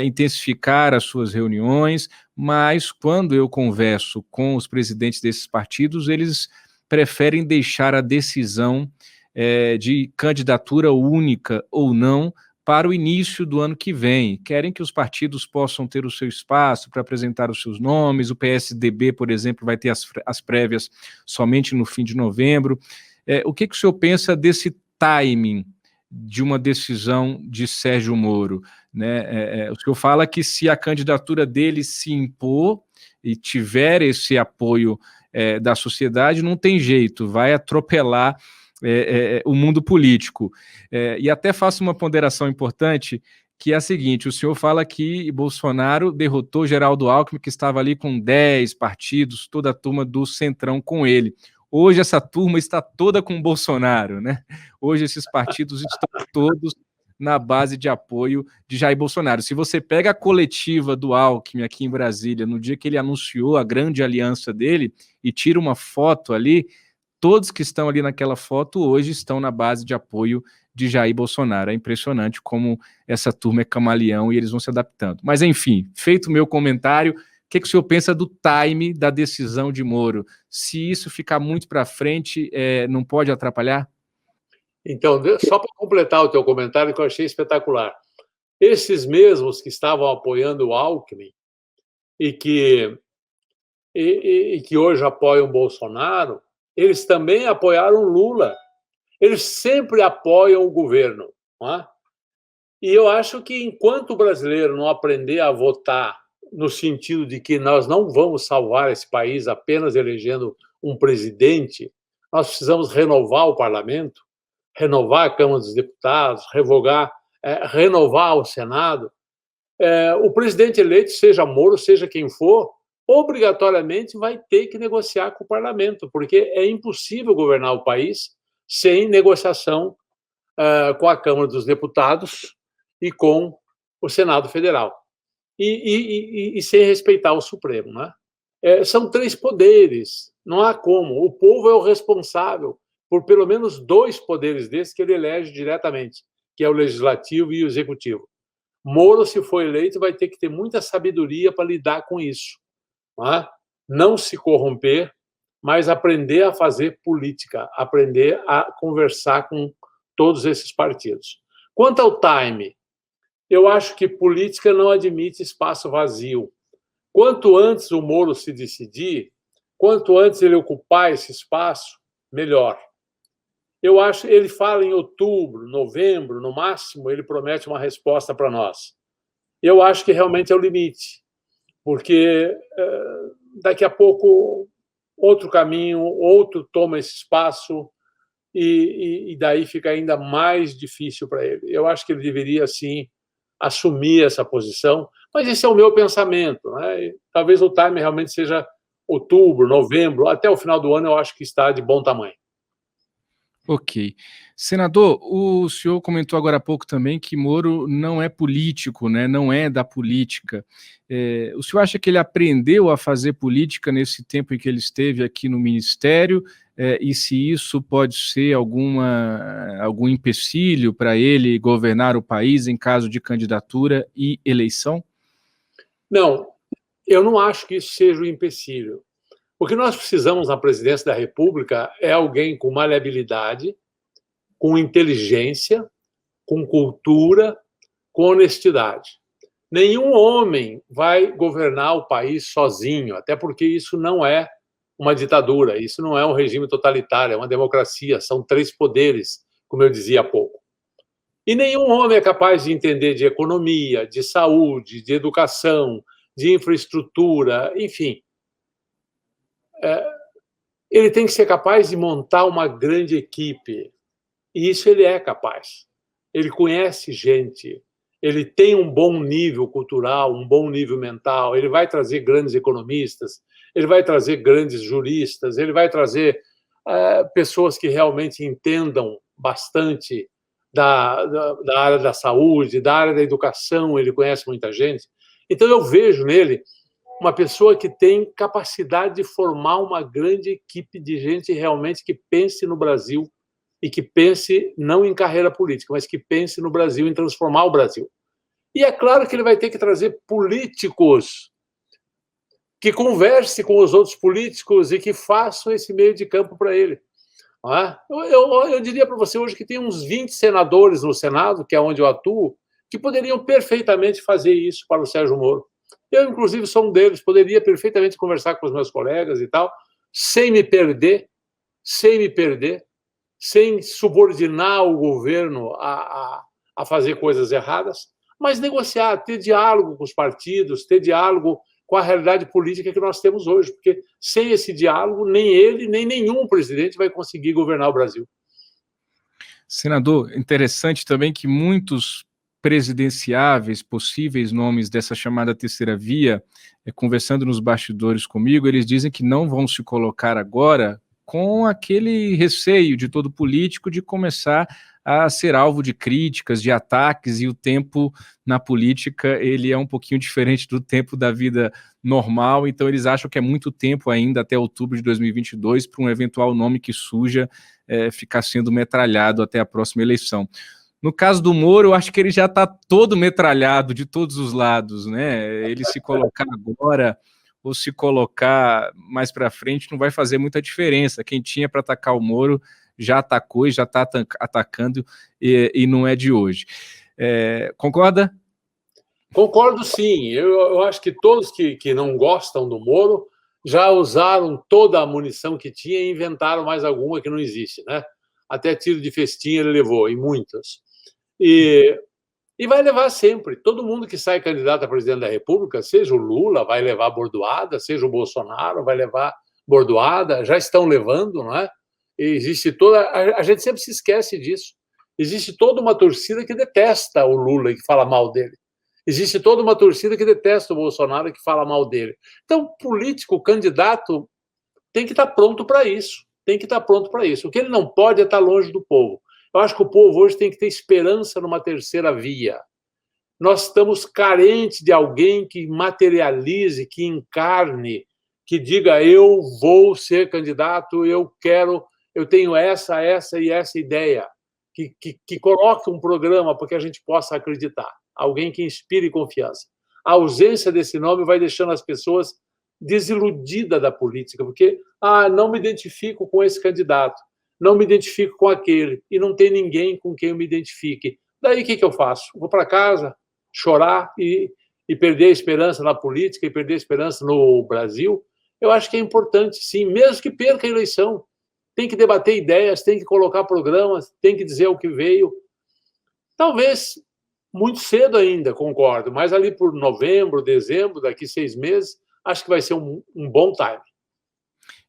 intensificar as suas reuniões, mas quando eu converso com os presidentes desses partidos, eles preferem deixar a decisão de candidatura única ou não para o início do ano que vem. Querem que os partidos possam ter o seu espaço para apresentar os seus nomes. O PSDB, por exemplo, vai ter as prévias somente no fim de novembro. O que o senhor pensa desse timing de uma decisão de Sérgio Moro, né? O senhor fala que se a candidatura dele se impor e tiver esse apoio da sociedade, não tem jeito, vai atropelar o mundo político. E até faço uma ponderação importante, que é a seguinte: o senhor fala que Bolsonaro derrotou Geraldo Alckmin, que estava ali com 10 partidos, toda a turma do Centrão com ele. Hoje essa turma está toda com Bolsonaro, né? Hoje esses partidos estão todos na base de apoio de Jair Bolsonaro. Se você pega a coletiva do Alckmin aqui em Brasília, no dia que ele anunciou a grande aliança dele, e tira uma foto ali, todos que estão ali naquela foto hoje estão na base de apoio de Jair Bolsonaro. É impressionante como essa turma é camaleão e eles vão se adaptando. Mas enfim, feito o meu comentário, o que o senhor pensa do time da decisão de Moro? Se isso ficar muito para frente, não pode atrapalhar? Então, só para completar o teu comentário, que eu achei espetacular. Esses mesmos que estavam apoiando o Alckmin e que hoje apoiam o Bolsonaro, eles também apoiaram Lula. Eles sempre apoiam o governo, não é? E eu acho que enquanto o brasileiro não aprender a votar no sentido de que nós não vamos salvar esse país apenas elegendo um presidente, nós precisamos renovar o parlamento, renovar a Câmara dos Deputados, renovar o Senado. O presidente eleito, seja Moro, seja quem for, obrigatoriamente vai ter que negociar com o parlamento, porque é impossível governar o país sem negociação com a Câmara dos Deputados e com o Senado Federal. E sem respeitar o Supremo, né? São 3 poderes, não há como. O povo é o responsável por pelo menos 2 poderes desses que ele elege diretamente, que é o Legislativo e o Executivo. Moro, se for eleito, vai ter que ter muita sabedoria para lidar com isso. Não se corromper, mas aprender a fazer política, aprender a conversar com todos esses partidos. Quanto ao time, eu acho que política não admite espaço vazio. Quanto antes o Moro se decidir, quanto antes ele ocupar esse espaço, melhor. Eu acho, ele fala em outubro, novembro, no máximo, ele promete uma resposta para nós. Eu acho que realmente é o limite, porque daqui a pouco outro caminho, outro toma esse espaço e daí fica ainda mais difícil para ele. Eu acho que ele deveria, sim, assumir essa posição, mas esse é o meu pensamento, né? Talvez o time realmente seja outubro, novembro, até o final do ano eu acho que está de bom tamanho. Ok. Senador, o senhor comentou agora há pouco também que Moro não é político, né? Não é da política. O senhor acha que ele aprendeu a fazer política nesse tempo em que ele esteve aqui no Ministério? E se isso pode ser algum empecilho para ele governar o país em caso de candidatura e eleição? Não. eu não acho que isso seja um empecilho. O que nós precisamos na presidência da República é alguém com maleabilidade, com inteligência, com cultura, com honestidade. Nenhum homem vai governar o país sozinho, até porque isso não é uma ditadura, isso não é um regime totalitário, é uma democracia, são 3 poderes, como eu dizia há pouco. E nenhum homem é capaz de entender de economia, de saúde, de educação, de infraestrutura, enfim. Ele tem que ser capaz de montar uma grande equipe. E isso ele é capaz. Ele conhece gente, ele tem um bom nível cultural, um bom nível mental, ele vai trazer grandes economistas, ele vai trazer grandes juristas, ele vai trazer pessoas que realmente entendam bastante da área da saúde, da área da educação, ele conhece muita gente. Então, eu vejo nele uma pessoa que tem capacidade de formar uma grande equipe de gente realmente que pense no Brasil e que pense não em carreira política, mas que pense no Brasil, em transformar o Brasil. E é claro que ele vai ter que trazer políticos que conversem com os outros políticos e que façam esse meio de campo para ele. Não é? Eu diria para você hoje que tem uns 20 senadores no Senado, que é onde eu atuo, que poderiam perfeitamente fazer isso para o Sérgio Moro. Eu, inclusive, sou um deles, poderia perfeitamente conversar com os meus colegas e tal, sem me perder, sem subordinar o governo a fazer coisas erradas, mas negociar, ter diálogo com os partidos, ter diálogo com a realidade política que nós temos hoje, porque sem esse diálogo, nem ele, nem nenhum presidente vai conseguir governar o Brasil. Senador, interessante também que muitos presidenciáveis, possíveis nomes dessa chamada terceira via, conversando nos bastidores comigo, eles dizem que não vão se colocar agora com aquele receio de todo político de começar a ser alvo de críticas, de ataques, e o tempo na política ele é um pouquinho diferente do tempo da vida normal, então eles acham que é muito tempo ainda, até outubro de 2022, para um eventual nome que surja ficar sendo metralhado até a próxima eleição. No caso do Moro, eu acho que ele já está todo metralhado de todos os lados, né? Ele se colocar agora ou se colocar mais para frente não vai fazer muita diferença. Quem tinha para atacar o Moro já atacou e já está atacando, e não é de hoje. Concorda? Concordo, sim. Eu acho que todos que não gostam do Moro já usaram toda a munição que tinha e inventaram mais alguma que não existe, né? Até tiro de festinha ele levou, e muitas. E vai levar sempre. Todo mundo que sai candidato a presidente da República, seja o Lula, vai levar bordoada, seja o Bolsonaro, vai levar bordoada, já estão levando, não é? E existe toda... A gente sempre se esquece disso. Existe toda uma torcida que detesta o Lula e que fala mal dele. Existe toda uma torcida que detesta o Bolsonaro e que fala mal dele. Então, político, candidato, tem que estar pronto para isso. Tem que estar pronto para isso. O que ele não pode é estar longe do povo. Eu acho que o povo hoje tem que ter esperança numa terceira via. Nós estamos carentes de alguém que materialize, que encarne, que diga: eu vou ser candidato, eu tenho essa e essa ideia, que coloque um programa para que a gente possa acreditar. Alguém que inspire confiança. A ausência desse nome vai deixando as pessoas desiludidas da política, porque não me identifico com esse candidato, não me identifico com aquele, e não tem ninguém com quem eu me identifique. Daí o que eu faço? Vou para casa, chorar e perder a esperança na política e perder a esperança no Brasil? Eu acho que é importante, sim, mesmo que perca a eleição. Tem que debater ideias, tem que colocar programas, tem que dizer o que veio. Talvez muito cedo ainda, concordo, mas ali por novembro, dezembro, daqui 6 meses, acho que vai ser um bom time.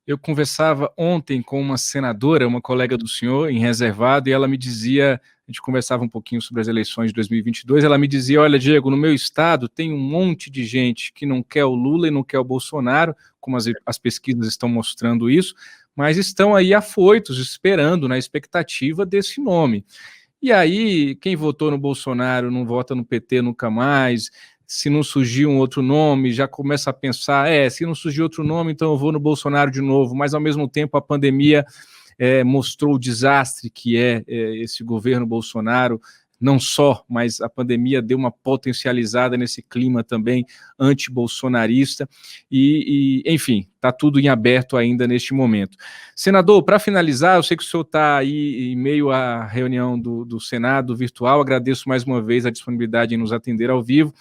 Eu conversava ontem com uma senadora, uma colega do senhor, em reservado, e ela me dizia, a gente conversava um pouquinho sobre as eleições de 2022, ela me dizia: olha, Diego, no meu estado tem um monte de gente que não quer o Lula e não quer o Bolsonaro, como as pesquisas estão mostrando isso, mas estão aí afoitos, esperando, na expectativa desse nome. E aí, quem votou no Bolsonaro não vota no PT nunca mais. Se não surgir um outro nome, já começa a pensar, se não surgir outro nome, então eu vou no Bolsonaro de novo. Mas, ao mesmo tempo, a pandemia mostrou o desastre que é esse governo Bolsonaro, não só, mas a pandemia deu uma potencializada nesse clima também anti-bolsonarista e enfim, está tudo em aberto ainda neste momento. Senador, para finalizar, eu sei que o senhor está aí em meio à reunião do Senado virtual, agradeço mais uma vez a disponibilidade em nos atender ao vivo.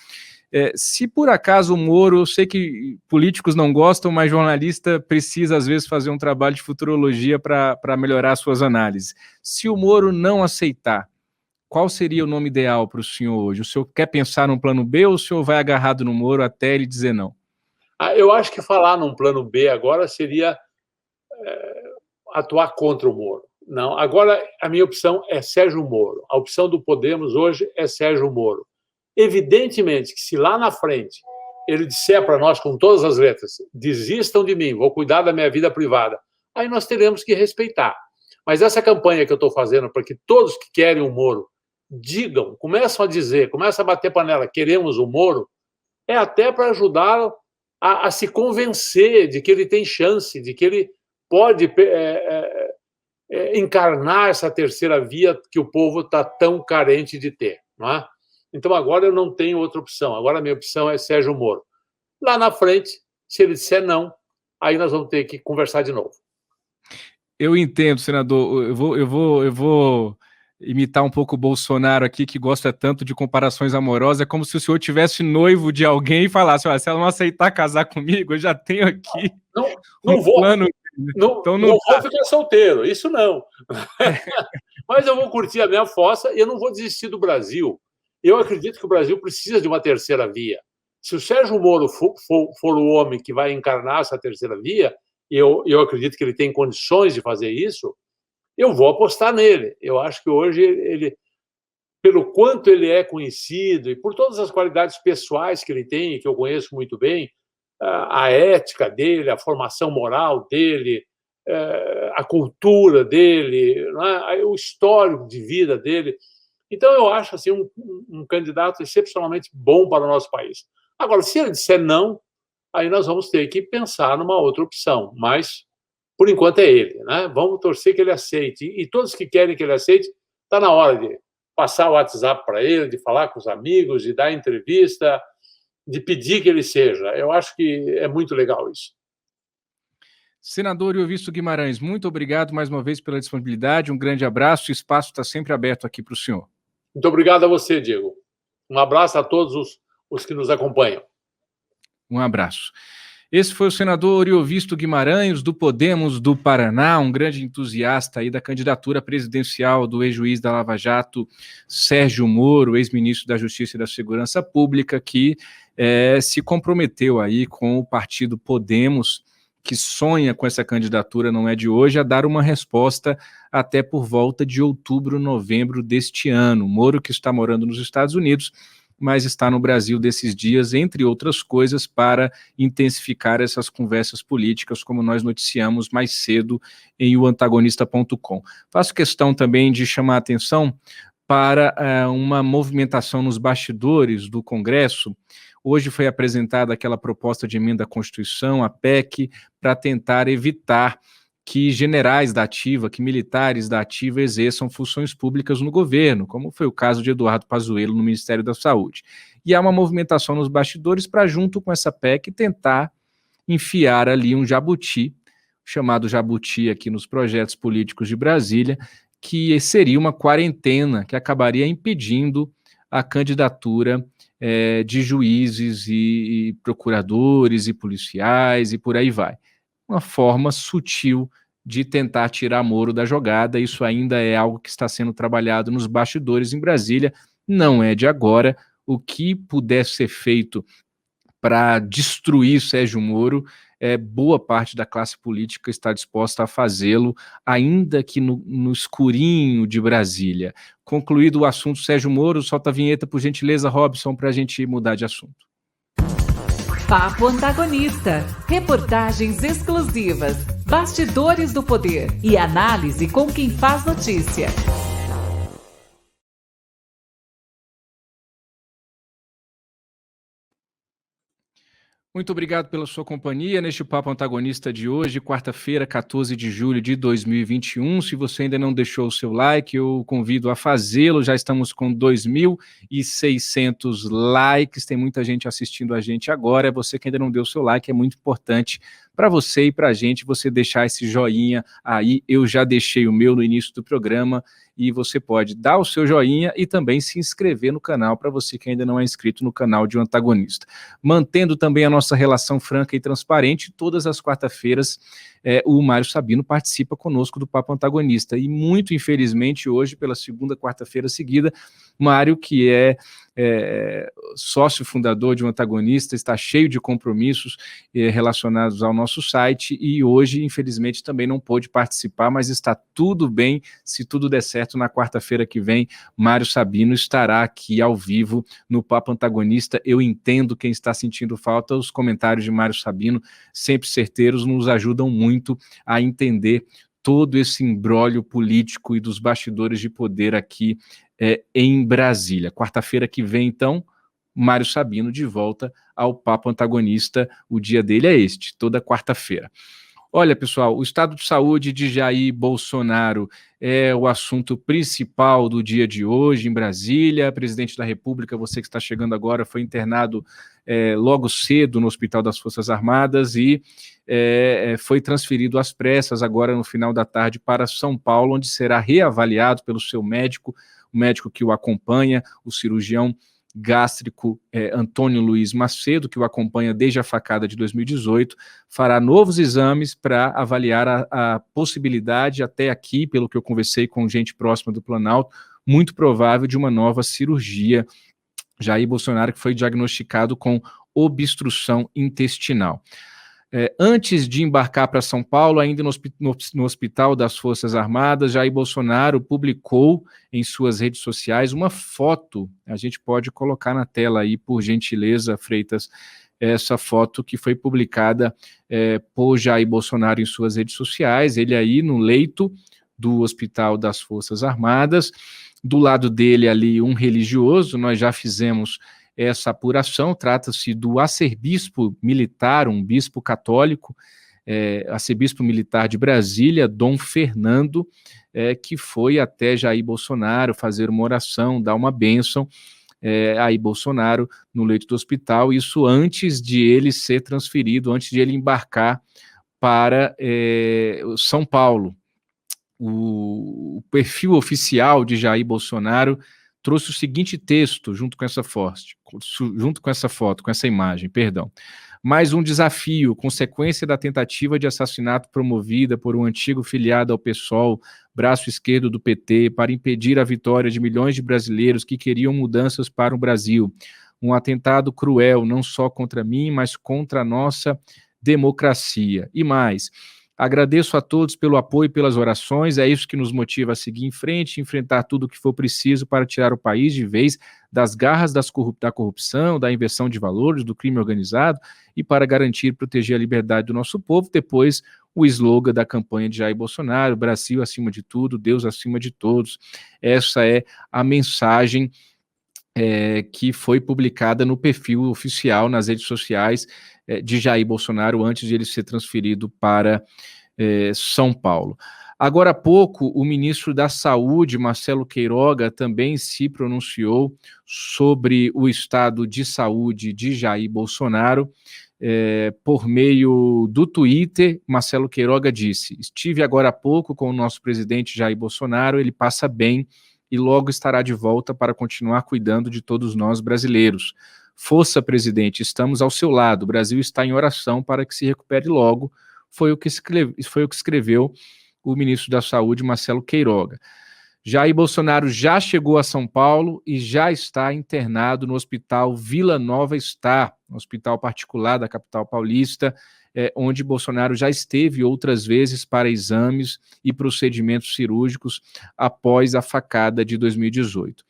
Se por acaso o Moro, eu sei que políticos não gostam, mas jornalista precisa às vezes fazer um trabalho de futurologia para melhorar suas análises. Se o Moro não aceitar, qual seria o nome ideal para o senhor hoje? O senhor quer pensar num plano B ou o senhor vai agarrado no Moro até ele dizer não? Eu acho que falar num plano B agora seria atuar contra o Moro. Não, agora a minha opção é Sérgio Moro. A opção do Podemos hoje é Sérgio Moro. Evidentemente que se lá na frente ele disser para nós com todas as letras, desistam de mim, vou cuidar da minha vida privada, aí nós teremos que respeitar. Mas essa campanha que eu estou fazendo para que todos que querem o Moro digam, começam a dizer, começam a bater panela, queremos o Moro, é até para ajudar a se convencer de que ele tem chance, de que ele pode encarnar essa terceira via que o povo está tão carente de ter, não é? Então, agora eu não tenho outra opção. Agora a minha opção é Sérgio Moro. Lá na frente, se ele disser não, aí nós vamos ter que conversar de novo. Eu entendo, senador. Eu vou imitar um pouco o Bolsonaro aqui, que gosta tanto de comparações amorosas. É como se o senhor tivesse noivo de alguém e falasse, se ela não aceitar casar comigo, eu já tenho aqui não vou. plano. Então não vou ficar solteiro, isso não. Mas eu vou curtir a minha fossa e eu não vou desistir do Brasil. Eu acredito que o Brasil precisa de uma terceira via. Se o Sérgio Moro for o homem que vai encarnar essa terceira via, e eu acredito que ele tem condições de fazer isso, eu vou apostar nele. Eu acho que hoje, ele, pelo quanto ele é conhecido e por todas as qualidades pessoais que ele tem, que eu conheço muito bem, a ética dele, a formação moral dele, a cultura dele, o histórico de vida dele. Então, eu acho assim, um candidato excepcionalmente bom para o nosso país. Agora, se ele disser não, aí nós vamos ter que pensar numa outra opção. Mas, por enquanto, é ele, né? Vamos torcer que ele aceite. E todos que querem que ele aceite, está na hora de passar o WhatsApp para ele, de falar com os amigos, de dar entrevista, de pedir que ele seja. Eu acho que é muito legal isso. Senador Iovisto Guimarães, muito obrigado mais uma vez pela disponibilidade. Um grande abraço. O espaço está sempre aberto aqui para o senhor. Muito obrigado a você, Diego. Um abraço a todos os que nos acompanham. Um abraço. Esse foi o senador Iovisto Guimarães, do Podemos do Paraná, um grande entusiasta aí da candidatura presidencial do ex-juiz da Lava Jato, Sérgio Moro, ex-ministro da Justiça e da Segurança Pública, que se comprometeu aí com o partido Podemos, que sonha com essa candidatura, não é de hoje, a dar uma resposta até por volta de outubro, novembro deste ano. Moro, que está morando nos Estados Unidos, mas está no Brasil desses dias, entre outras coisas, para intensificar essas conversas políticas, como nós noticiamos mais cedo em oantagonista.com. Faço questão também de chamar a atenção para uma movimentação nos bastidores do Congresso. Hoje foi apresentada aquela proposta de emenda à Constituição, a PEC, para tentar evitar que generais da ativa, que militares da ativa exerçam funções públicas no governo, como foi o caso de Eduardo Pazuello no Ministério da Saúde. E há uma movimentação nos bastidores para, junto com essa PEC, tentar enfiar ali um jabuti, chamado jabuti aqui nos projetos políticos de Brasília, que seria uma quarentena que acabaria impedindo a candidatura de juízes e procuradores e policiais e por aí vai. Uma forma sutil de tentar tirar Moro da jogada. Isso ainda é algo que está sendo trabalhado nos bastidores em Brasília, não é de agora. O que puder ser feito para destruir Sérgio Moro, boa parte da classe política está disposta a fazê-lo, ainda que no escurinho de Brasília. Concluído o assunto Sérgio Moro, solta a vinheta, por gentileza, Robson, para a gente mudar de assunto. Papo Antagonista. Reportagens exclusivas, bastidores do poder e análise com quem faz notícia. Muito obrigado pela sua companhia neste Papo Antagonista de hoje, quarta-feira, 14 de julho de 2021. Se você ainda não deixou o seu like, eu convido a fazê-lo. Já estamos com 2.600 likes, tem muita gente assistindo a gente agora. Você que ainda não deu o seu like, é muito importante para você e para a gente você deixar esse joinha aí. Eu já deixei o meu no início do programa e você pode dar o seu joinha e também se inscrever no canal para você que ainda não é inscrito no canal de Um Antagonista. Mantendo também a nossa relação franca e transparente, todas as quarta-feiras o Mário Sabino participa conosco do Papo Antagonista. E muito infelizmente hoje, pela segunda quarta-feira seguida, Mário, que é sócio fundador de Um Antagonista, está cheio de compromissos relacionados ao nosso site e hoje, infelizmente, também não pôde participar, mas está tudo bem, se tudo der certo, na quarta-feira que vem, Mário Sabino estará aqui ao vivo no Papo Antagonista. Eu entendo quem está sentindo falta, os comentários de Mário Sabino, sempre certeiros, nos ajudam muito a entender todo esse imbróglio político e dos bastidores de poder aqui em Brasília. Quarta-feira que vem, então, Mário Sabino de volta ao Papo Antagonista. O dia dele é este, toda quarta-feira. Olha, pessoal, o estado de saúde de Jair Bolsonaro é o assunto principal do dia de hoje em Brasília. Presidente da República, você que está chegando agora, foi internado logo cedo no Hospital das Forças Armadas e foi transferido às pressas agora no final da tarde para São Paulo, onde será reavaliado pelo seu médico, o médico que o acompanha, o cirurgião gástrico Antônio Luiz Macedo, que o acompanha desde a facada de 2018, fará novos exames para avaliar a possibilidade, até aqui, pelo que eu conversei com gente próxima do Planalto, muito provável de uma nova cirurgia. Jair Bolsonaro, que foi diagnosticado com obstrução intestinal. Antes de embarcar para São Paulo, ainda no Hospital das Forças Armadas, Jair Bolsonaro publicou em suas redes sociais uma foto, a gente pode colocar na tela aí, por gentileza, Freitas, essa foto que foi publicada por Jair Bolsonaro em suas redes sociais, ele aí no leito do Hospital das Forças Armadas, do lado dele ali um religioso, nós já fizemos essa apuração, trata-se do arcebispo militar, um bispo católico, arcebispo militar de Brasília, Dom Fernando, que foi até Jair Bolsonaro fazer uma oração, dar uma bênção a Bolsonaro no leito do hospital, isso antes de ele ser transferido, antes de ele embarcar para São Paulo. O perfil oficial de Jair Bolsonaro trouxe o seguinte texto junto com essa foto, com essa imagem, perdão. Mais um desafio, consequência da tentativa de assassinato promovida por um antigo filiado ao PSOL, braço esquerdo do PT, para impedir a vitória de milhões de brasileiros que queriam mudanças para o Brasil. Um atentado cruel, não só contra mim, mas contra a nossa democracia. E mais, agradeço a todos pelo apoio e pelas orações, é isso que nos motiva a seguir em frente, enfrentar tudo o que for preciso para tirar o país de vez das garras da corrupção, da inversão de valores, do crime organizado e para garantir e proteger a liberdade do nosso povo. Depois, o slogan da campanha de Jair Bolsonaro, Brasil acima de tudo, Deus acima de todos. Essa é a mensagem que foi publicada no perfil oficial nas redes sociais de Jair Bolsonaro antes de ele ser transferido para São Paulo. Agora há pouco, o ministro da Saúde, Marcelo Queiroga, também se pronunciou sobre o estado de saúde de Jair Bolsonaro. Por meio do Twitter, Marcelo Queiroga disse: estive agora há pouco com o nosso presidente Jair Bolsonaro, ele passa bem e logo estará de volta para continuar cuidando de todos nós brasileiros. Força, presidente, estamos ao seu lado, o Brasil está em oração para que se recupere logo, foi o que escreveu o ministro da Saúde, Marcelo Queiroga. Jair Bolsonaro já chegou a São Paulo e já está internado no Hospital Vila Nova Star, um hospital particular da capital paulista, onde Bolsonaro já esteve outras vezes para exames e procedimentos cirúrgicos após a facada de 2018.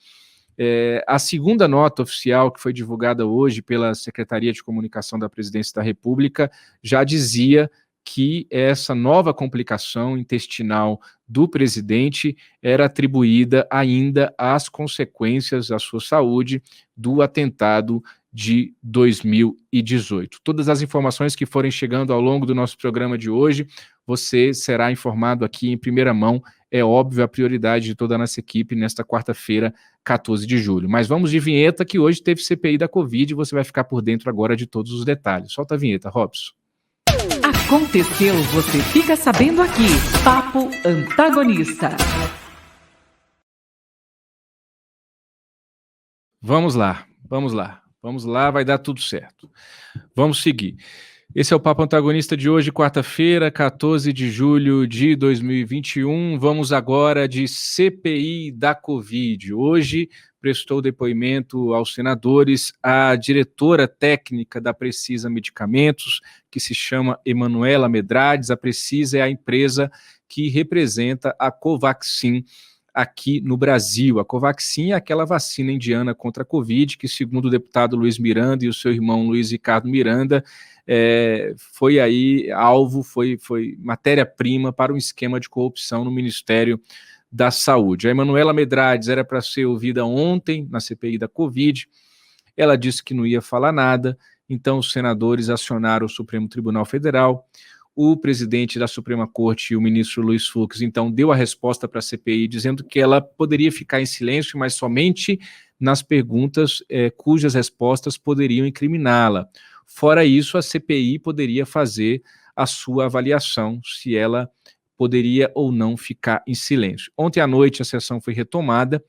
A segunda nota oficial que foi divulgada hoje pela Secretaria de Comunicação da Presidência da República já dizia que essa nova complicação intestinal do presidente era atribuída ainda às consequências à sua saúde do atentado de 2018. Todas as informações que forem chegando ao longo do nosso programa de hoje, você será informado aqui em primeira mão. É óbvio, a prioridade de toda a nossa equipe nesta quarta-feira, 14 de julho. Mas vamos de vinheta, que hoje teve CPI da Covid e você vai ficar por dentro agora de todos os detalhes. Solta a vinheta, Robson. Aconteceu, você fica sabendo aqui. Papo Antagonista. Vamos lá, vai dar tudo certo. Vamos seguir. Esse é o Papo Antagonista de hoje, quarta-feira, 14 de julho de 2021. Vamos agora de CPI da Covid. Hoje prestou depoimento aos senadores a diretora técnica da Precisa Medicamentos, que se chama Emanuela Medrades. A Precisa é a empresa que representa a Covaxin aqui no Brasil. A Covaxin é aquela vacina indiana contra a Covid, que, segundo o deputado Luiz Miranda e o seu irmão Luiz Ricardo Miranda, foi aí alvo, foi matéria-prima para um esquema de corrupção no Ministério da Saúde. A Emanuela Medrades era para ser ouvida ontem na CPI da Covid. Ela disse que não ia falar nada, então os senadores acionaram o Supremo Tribunal Federal. O presidente da Suprema Corte, o ministro Luiz Fux, então deu a resposta para a CPI, dizendo que ela poderia ficar em silêncio, mas somente nas perguntas cujas respostas poderiam incriminá-la. Fora isso, a CPI poderia fazer a sua avaliação, se ela poderia ou não ficar em silêncio. Ontem à noite a sessão foi retomada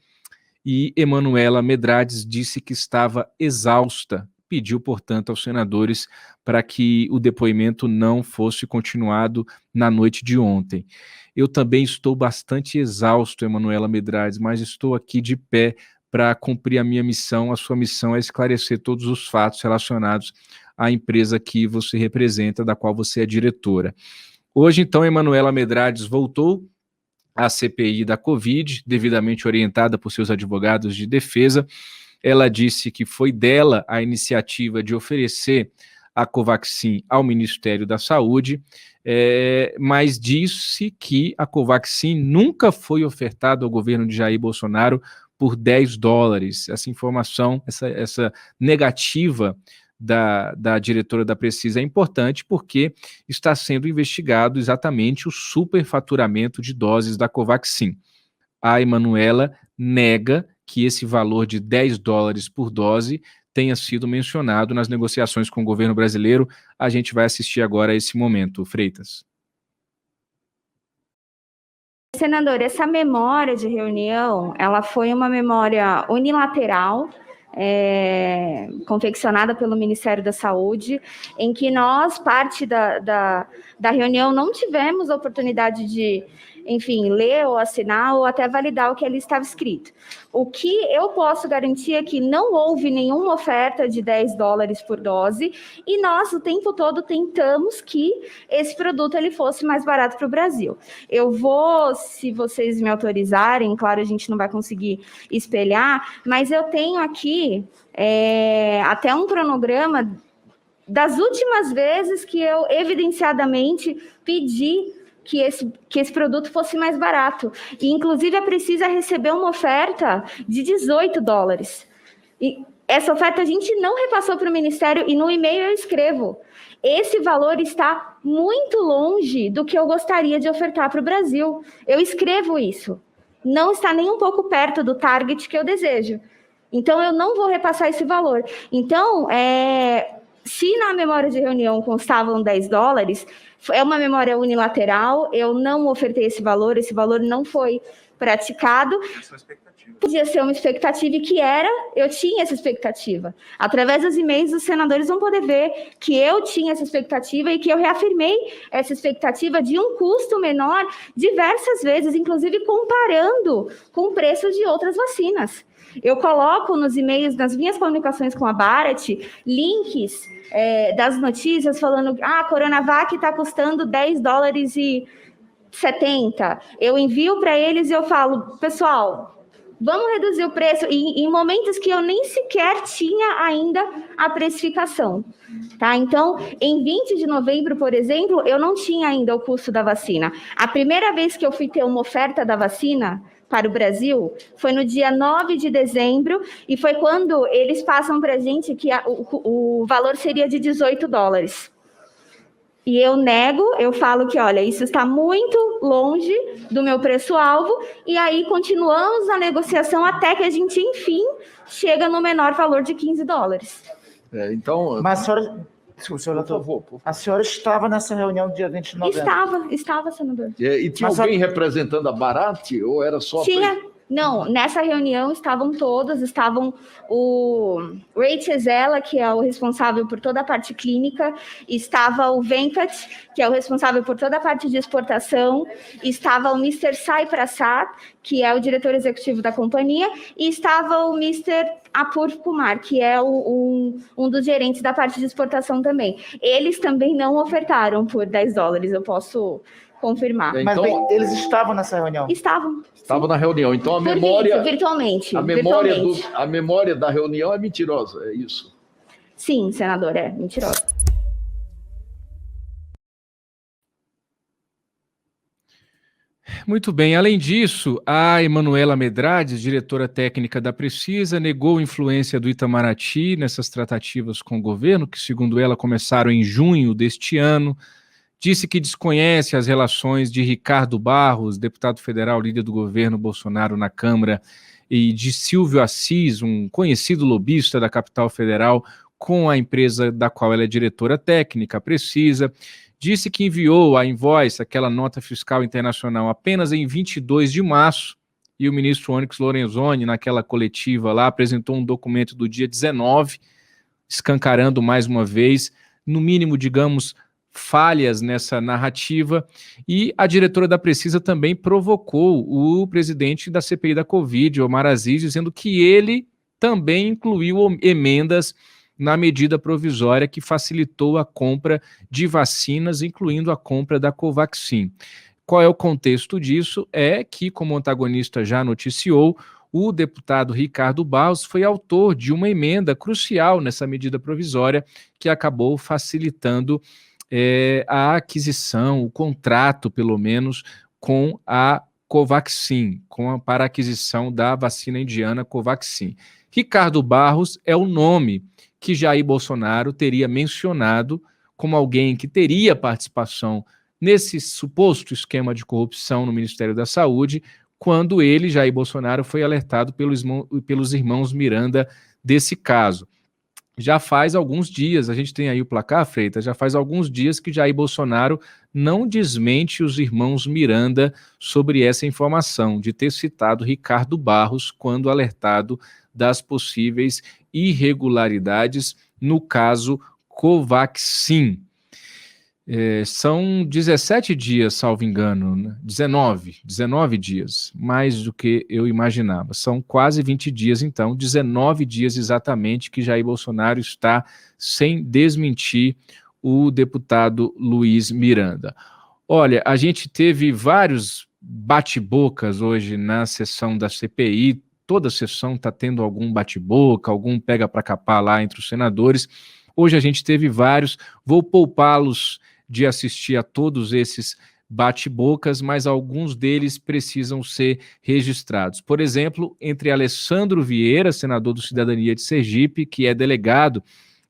e Emanuela Medrades disse que estava exausta. Pediu, portanto, aos senadores para que o depoimento não fosse continuado na noite de ontem. Eu também estou bastante exausto, Emanuela Medrades, mas estou aqui de pé para cumprir a minha missão. A sua missão é esclarecer todos os fatos relacionados à empresa que você representa, da qual você é diretora. Hoje, então, Emanuela Medrades voltou à CPI da Covid, devidamente orientada por seus advogados de defesa. Ela disse que foi dela a iniciativa de oferecer a Covaxin ao Ministério da Saúde, mas disse que a Covaxin nunca foi ofertada ao governo de Jair Bolsonaro por $10. Essa informação, essa negativa da diretora da Precisa é importante porque está sendo investigado exatamente o superfaturamento de doses da Covaxin. A Emanuela nega que esse valor de $10 por dose tenha sido mencionado nas negociações com o governo brasileiro. A gente vai assistir agora a esse momento. Freitas. Senador, essa memória de reunião, ela foi uma memória unilateral, confeccionada pelo Ministério da Saúde, em que nós, parte da reunião, não tivemos a oportunidade de, enfim, ler ou assinar ou até validar o que ali estava escrito. O que eu posso garantir é que não houve nenhuma oferta de $10 por dose e nós, o tempo todo, tentamos que esse produto ele fosse mais barato para o Brasil. Eu vou, se vocês me autorizarem, claro, a gente não vai conseguir espelhar, mas eu tenho aqui até um cronograma das últimas vezes que eu evidenciadamente pedi que esse produto fosse mais barato. E, inclusive, a Precisa recebeu uma oferta de $18. E essa oferta a gente não repassou para o Ministério e no e-mail eu escrevo. Esse valor está muito longe do que eu gostaria de ofertar para o Brasil. Eu escrevo isso. Não está nem um pouco perto do target que eu desejo. Então, eu não vou repassar esse valor. Então, se na memória de reunião constavam $10, é uma memória unilateral, eu não ofertei esse valor não foi praticado. Podia ser uma expectativa e eu tinha essa expectativa. Através dos e-mails, os senadores vão poder ver que eu tinha essa expectativa e que eu reafirmei essa expectativa de um custo menor diversas vezes, inclusive comparando com preços de outras vacinas. Eu coloco nos e-mails, nas minhas comunicações com a Bharat, links das notícias falando a Coronavac está custando $10,70. Eu envio para eles e eu falo, pessoal, vamos reduzir o preço em momentos que eu nem sequer tinha ainda a precificação. Tá? Então, em 20 de novembro, por exemplo, eu não tinha ainda o custo da vacina. A primeira vez que eu fui ter uma oferta da vacina para o Brasil foi no dia 9 de dezembro, e foi quando eles passam para a gente que o valor seria de $18. E eu nego, eu falo que, olha, isso está muito longe do meu preço-alvo, e aí continuamos a negociação até que a gente, enfim, chega no menor valor de $15. Então... Mas a senhora... Desculpa, senhor doutor, a senhora estava nessa reunião do dia 20 de novembro? Estava, senador. E tinha alguém representando a Barat, ou era só... Não, nessa reunião estavam todos, estavam o Ray Cesella, que é o responsável por toda a parte clínica, estava o Venkat, que é o responsável por toda a parte de exportação, estava o Mr. Sai Prasad, que é o diretor executivo da companhia, e estava o Mr. Apur Kumar, que é um dos gerentes da parte de exportação também. Eles também não ofertaram por $10, eu posso confirmar. Então, mas bem, eles estavam nessa reunião? Estavam na reunião. Então a memória... Virtualmente. A memória da reunião é mentirosa, é isso? Sim, senador, é mentirosa. Muito bem. Além disso, a Emanuela Medrades, diretora técnica da Precisa, negou influência do Itamaraty nessas tratativas com o governo, que, segundo ela, começaram em junho deste ano. Disse que desconhece as relações de Ricardo Barros, deputado federal, líder do governo Bolsonaro na Câmara, e de Silvio Assis, um conhecido lobista da capital federal, com a empresa da qual ela é diretora técnica, Precisa. Disse que enviou a Invoice, aquela nota fiscal internacional, apenas em 22 de março, e o ministro Onyx Lorenzoni, naquela coletiva lá, apresentou um documento do dia 19, escancarando mais uma vez, no mínimo, digamos, falhas nessa narrativa, e a diretora da Precisa também provocou o presidente da CPI da Covid, Omar Aziz, dizendo que ele também incluiu emendas na medida provisória que facilitou a compra de vacinas, incluindo a compra da Covaxin. Qual é o contexto disso? É que, como o antagonista já noticiou, o deputado Ricardo Barros foi autor de uma emenda crucial nessa medida provisória que acabou facilitando a aquisição, o contrato, pelo menos, com a Covaxin, para a aquisição da vacina indiana Covaxin. Ricardo Barros é o nome que Jair Bolsonaro teria mencionado como alguém que teria participação nesse suposto esquema de corrupção no Ministério da Saúde, quando ele, Jair Bolsonaro, foi alertado pelos irmãos Miranda desse caso. Já faz alguns dias, a gente tem aí o placar, Freitas, já faz alguns dias que Jair Bolsonaro não desmente os irmãos Miranda sobre essa informação, de ter citado Ricardo Barros quando alertado das possíveis irregularidades no caso Covaxin. São 17 dias, salvo engano, né? 19 dias, mais do que eu imaginava. São quase 20 dias, então, 19 dias exatamente que Jair Bolsonaro está sem desmentir o deputado Luiz Miranda. Olha, a gente teve vários bate-bocas hoje na sessão da CPI, toda sessão está tendo algum bate-boca, algum pega para capar lá entre os senadores. Hoje a gente teve vários, vou poupá-los de assistir a todos esses bate-bocas, mas alguns deles precisam ser registrados. Por exemplo, entre Alessandro Vieira, senador do Cidadania de Sergipe, que é delegado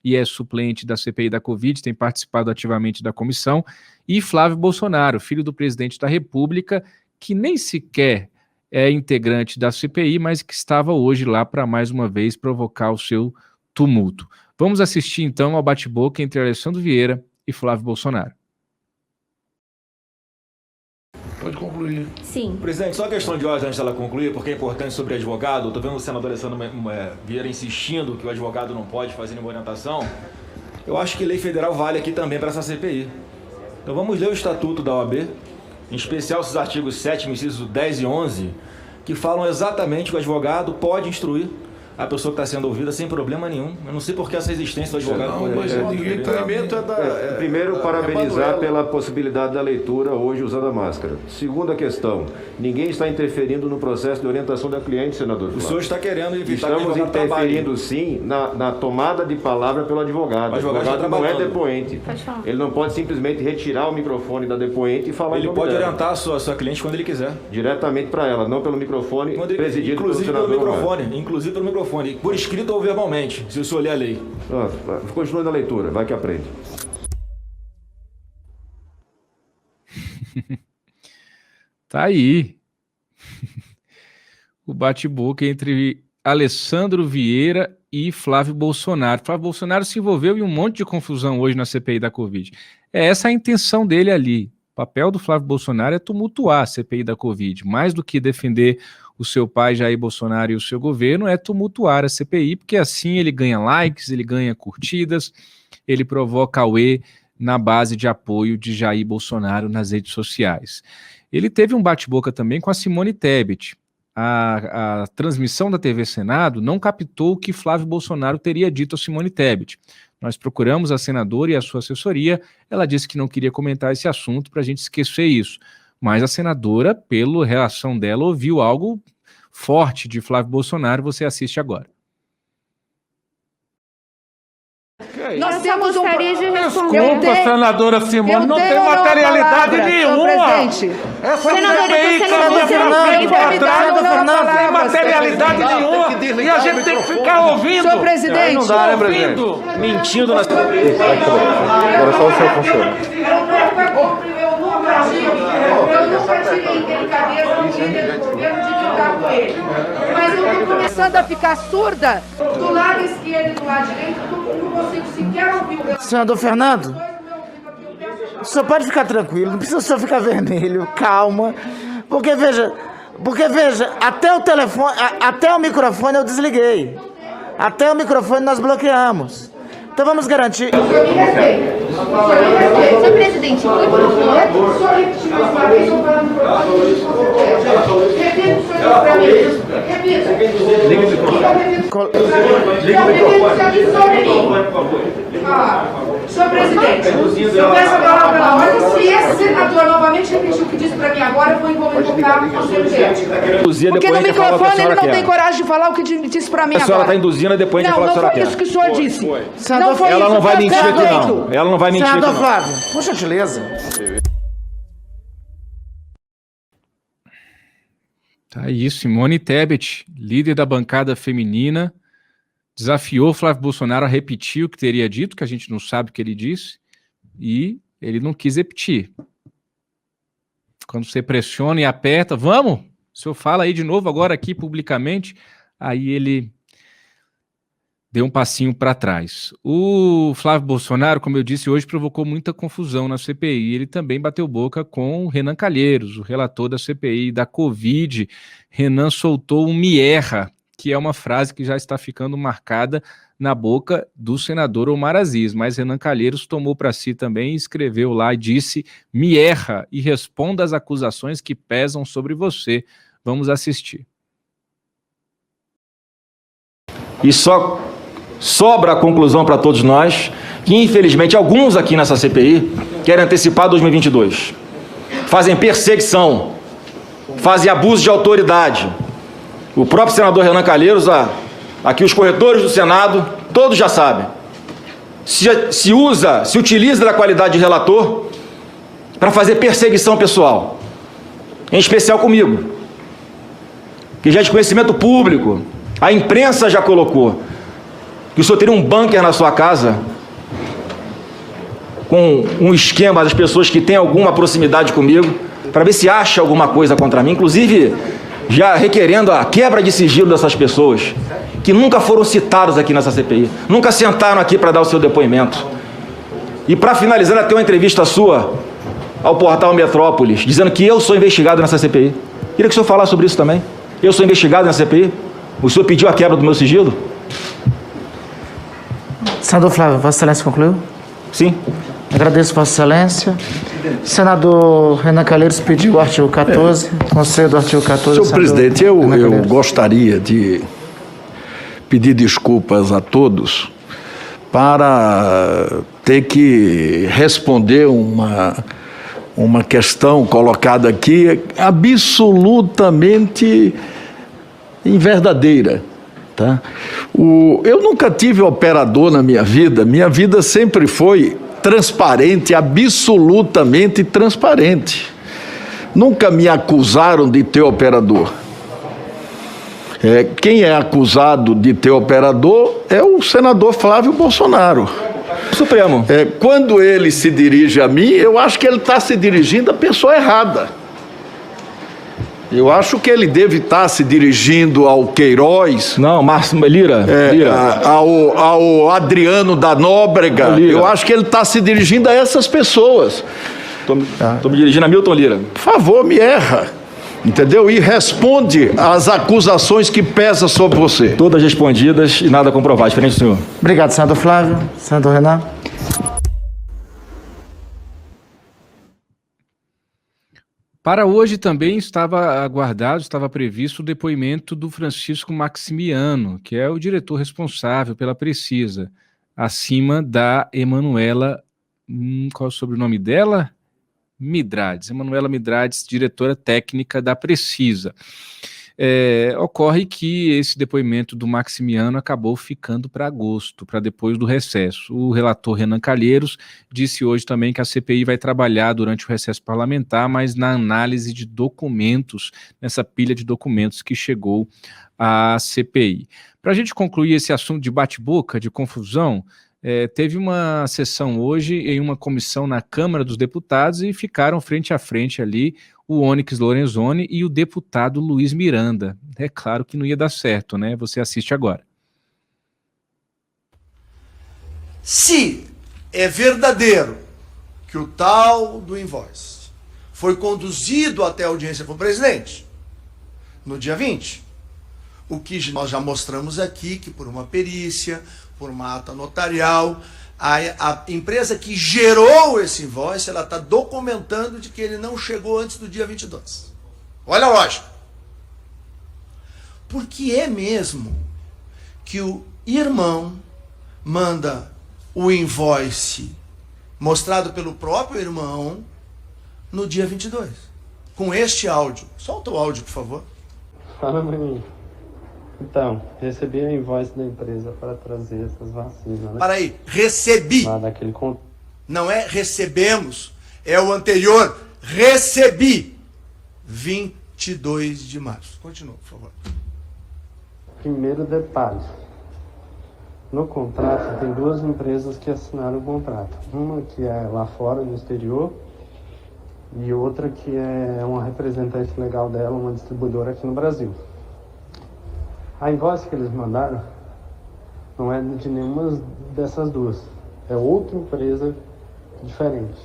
e é suplente da CPI da Covid, tem participado ativamente da comissão, e Flávio Bolsonaro, filho do presidente da República, que nem sequer é integrante da CPI, mas que estava hoje lá para, mais uma vez, provocar o seu tumulto. Vamos assistir, então, ao bate-boca entre Alessandro Vieira e Flávio Bolsonaro. Pode concluir. Sim. Presidente, só uma questão de ordem antes dela concluir, porque é importante sobre advogado. Estou vendo o senador Alessandro Vieira insistindo que o advogado não pode fazer nenhuma orientação. Eu acho que lei federal vale aqui também para essa CPI. Então vamos ler o estatuto da OAB, em especial esses artigos 7º, incisos 10 e 11, que falam exatamente que o advogado pode instruir a pessoa que está sendo ouvida sem problema nenhum. Eu não sei por que essa resistência do advogado. Primeiro, parabenizar pela possibilidade da leitura hoje usando a máscara. Segunda questão, ninguém está interferindo no processo de orientação da cliente, senador Flávio. O senhor está querendo evitar Estamos interferindo, sim, na tomada de palavra pelo advogado. O advogado não é depoente. Ele não pode simplesmente retirar o microfone da depoente e falar. Ele pode orientar a sua cliente quando ele quiser. Diretamente para ela, não pelo microfone presidido pelo senador. Inclusive pelo microfone, por escrito ou verbalmente, se o senhor ler a lei. Continue na leitura, vai que aprende. Tá aí. O bate-boca entre Alessandro Vieira e Flávio Bolsonaro. Flávio Bolsonaro se envolveu em um monte de confusão hoje na CPI da Covid. É essa a intenção dele ali. O papel do Flávio Bolsonaro é tumultuar a CPI da Covid. Mais do que defender o seu pai Jair Bolsonaro e o seu governo, é tumultuar a CPI, porque assim ele ganha likes, ele ganha curtidas, ele provoca auê na base de apoio de Jair Bolsonaro nas redes sociais. Ele teve um bate-boca também com a Simone Tebet. A transmissão da TV Senado não captou o que Flávio Bolsonaro teria dito a Simone Tebet. Nós procuramos a senadora e a sua assessoria, ela disse que não queria comentar esse assunto para a gente esquecer isso. Mas a senadora, pela reação dela, ouviu algo forte de Flávio Bolsonaro, você assiste agora. Nós temos um... Desculpa, senadora Simone, não tem materialidade nenhuma. Não tem materialidade nenhuma. E a gente tem que ficar ouvindo. Senhor presidente, não dá, né, presidente? Mentindo nas... Agora só o senhor funciona. Eu nunca tive delicadeza no líder do governo de ficar com ele. Mas eu estou começando a ficar surda do lado esquerdo e do lado direito, porque eu não consigo sequer ouvir o meu... Senador Fernando, o senhor pode ficar tranquilo, não precisa o senhor ficar vermelho, calma. Porque veja, até o telefone, até o microfone eu desliguei. Até o microfone nós bloqueamos. Então vamos garantir. Senhor presidente, só repetir mais uma vez, eu falando por repita o senhor para mim. Repita. Liga o microfone. Senhor presidente, eu peço a palavra na ordem. Se esse senador novamente repetir o que disse para mim agora, eu vou invocar o conselho dele. Porque no microfone ele não tem coragem de falar o que disse para mim agora. A senhora está induzindo e depois a gente fala o que a senhora quer. Não foi isso que o senhor disse. Ela não vai mentir aqui, não. Ela não vai mentir aqui, não. Senador Flávio, por gentileza. Tá aí, Simone Tebet, líder da bancada feminina, desafiou Flávio Bolsonaro a repetir o que teria dito, que a gente não sabe o que ele disse, e ele não quis repetir. Quando você pressiona e aperta, vamos, o senhor fala aí de novo agora aqui publicamente, aí ele deu um passinho para trás. O Flávio Bolsonaro, como eu disse hoje, provocou muita confusão na CPI. Ele também bateu boca com o Renan Calheiros, o relator da CPI da Covid. Renan soltou um mierra, que é uma frase que já está ficando marcada na boca do senador Omar Aziz, mas Renan Calheiros tomou para si também e escreveu lá e disse: mierra e responda às acusações que pesam sobre você. Vamos assistir. E só sobra a conclusão para todos nós que, infelizmente, alguns aqui nessa CPI querem antecipar 2022. Fazem perseguição, fazem abuso de autoridade. O próprio senador Renan Calheiros, aqui os corretores do Senado, todos já sabem. Se utiliza da qualidade de relator para fazer perseguição pessoal. Em especial comigo, que já é de conhecimento público. A imprensa já colocou que o senhor teria um bunker na sua casa com um esquema das pessoas que têm alguma proximidade comigo para ver se acha alguma coisa contra mim, inclusive já requerendo a quebra de sigilo dessas pessoas que nunca foram citados aqui nessa CPI, nunca sentaram aqui para dar o seu depoimento. E para finalizar, até uma entrevista sua ao portal Metrópolis, dizendo que eu sou investigado nessa CPI. Queria que o senhor falasse sobre isso também. Eu sou investigado nessa CPI? O senhor pediu a quebra do meu sigilo? Senador Flávio, Vossa Excelência concluiu? Sim. Agradeço, Vossa Excelência. Senador Renan Calheiros pediu o artigo 14, conselho do artigo 14. Senhor presidente, eu gostaria de pedir desculpas a todos para ter que responder uma questão colocada aqui absolutamente inverdadeira. Tá? Eu nunca tive operador na minha vida sempre foi transparente, absolutamente transparente. Nunca me acusaram de ter operador. Quem é acusado de ter operador é o senador Flávio Bolsonaro. Supremo. Quando ele se dirige a mim, eu acho que ele está se dirigindo à pessoa errada. Eu acho que ele deve estar se dirigindo ao Queiroz. Não, Márcio Lira. Ao Adriano da Nóbrega. Lira. Eu acho que ele está se dirigindo a essas pessoas. Estou me dirigindo a Milton Lira. Por favor, me erra. Entendeu? E responde às acusações que pesam sobre você. Todas respondidas e nada comprovado. Diferente do senhor. Obrigado, senador Flávio. Senador Renan. Para hoje também estava previsto o depoimento do Francisco Maximiano, que é o diretor responsável pela Precisa, acima da Emanuela, qual é o sobrenome dela? Midrades, Emanuela Midrades, diretora técnica da Precisa. Ocorre que esse depoimento do Maximiano acabou ficando para agosto, para depois do recesso. O relator Renan Calheiros disse hoje também que a CPI vai trabalhar durante o recesso parlamentar, mas na análise de documentos, nessa pilha de documentos que chegou à CPI. Para a gente concluir esse assunto de bate-boca, de confusão, teve uma sessão hoje em uma comissão na Câmara dos Deputados e ficaram frente a frente ali o Onyx Lorenzoni e o deputado Luiz Miranda. É claro que não ia dar certo, né? Você assiste agora. Se é verdadeiro que o tal do invoice foi conduzido até a audiência com o presidente no dia 20, o que nós já mostramos aqui, que por uma perícia, por uma ata notarial, a empresa que gerou esse invoice, ela está documentando de que ele não chegou antes do dia 22. Olha a lógica. Por que é mesmo que o irmão manda o invoice mostrado pelo próprio irmão no dia 22? Com este áudio. Solta o áudio, por favor. Fala, maninho. Então, recebi a invoice da empresa para trazer essas vacinas, né? Para aí, recebi. Não é recebemos, é o anterior. Recebi. 22 de março. Continua, por favor. Primeiro detalhe. No contrato, tem duas empresas que assinaram o contrato. Uma que é lá fora, no exterior, e outra que é uma representante legal dela, uma distribuidora aqui no Brasil. A invoice que eles mandaram não é de nenhuma dessas duas. É outra empresa diferente.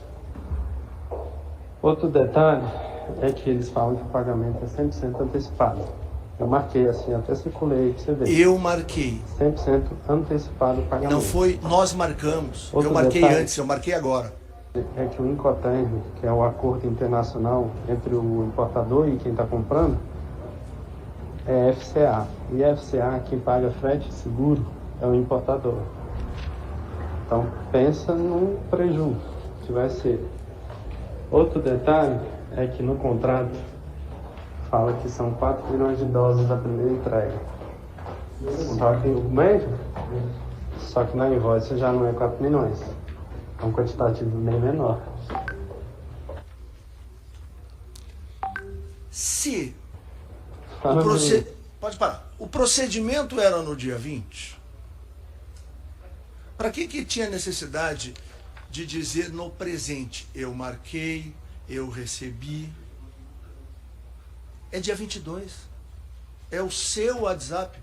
Outro detalhe é que eles falam que o pagamento é 100% antecipado. Eu marquei assim, até circulei pra você ver. Eu marquei. 100% antecipado o pagamento. Não foi, nós marcamos. Outro eu marquei detalhe, antes, eu marquei agora. É que o Incoterm, que é o acordo internacional entre o importador e quem está comprando, é FCA. E FCA, quem paga frete e seguro, é o importador. Então, pensa num prejuízo que vai ser. Outro detalhe é que no contrato fala que são 4 milhões de doses da primeira entrega. Só que no médio, só que na invoice já não é 4 milhões. É um quantitativo bem menor. Se pode parar. O procedimento era no dia 20. Para que tinha necessidade de dizer no presente? Eu marquei, eu recebi. É dia 22. É o seu WhatsApp.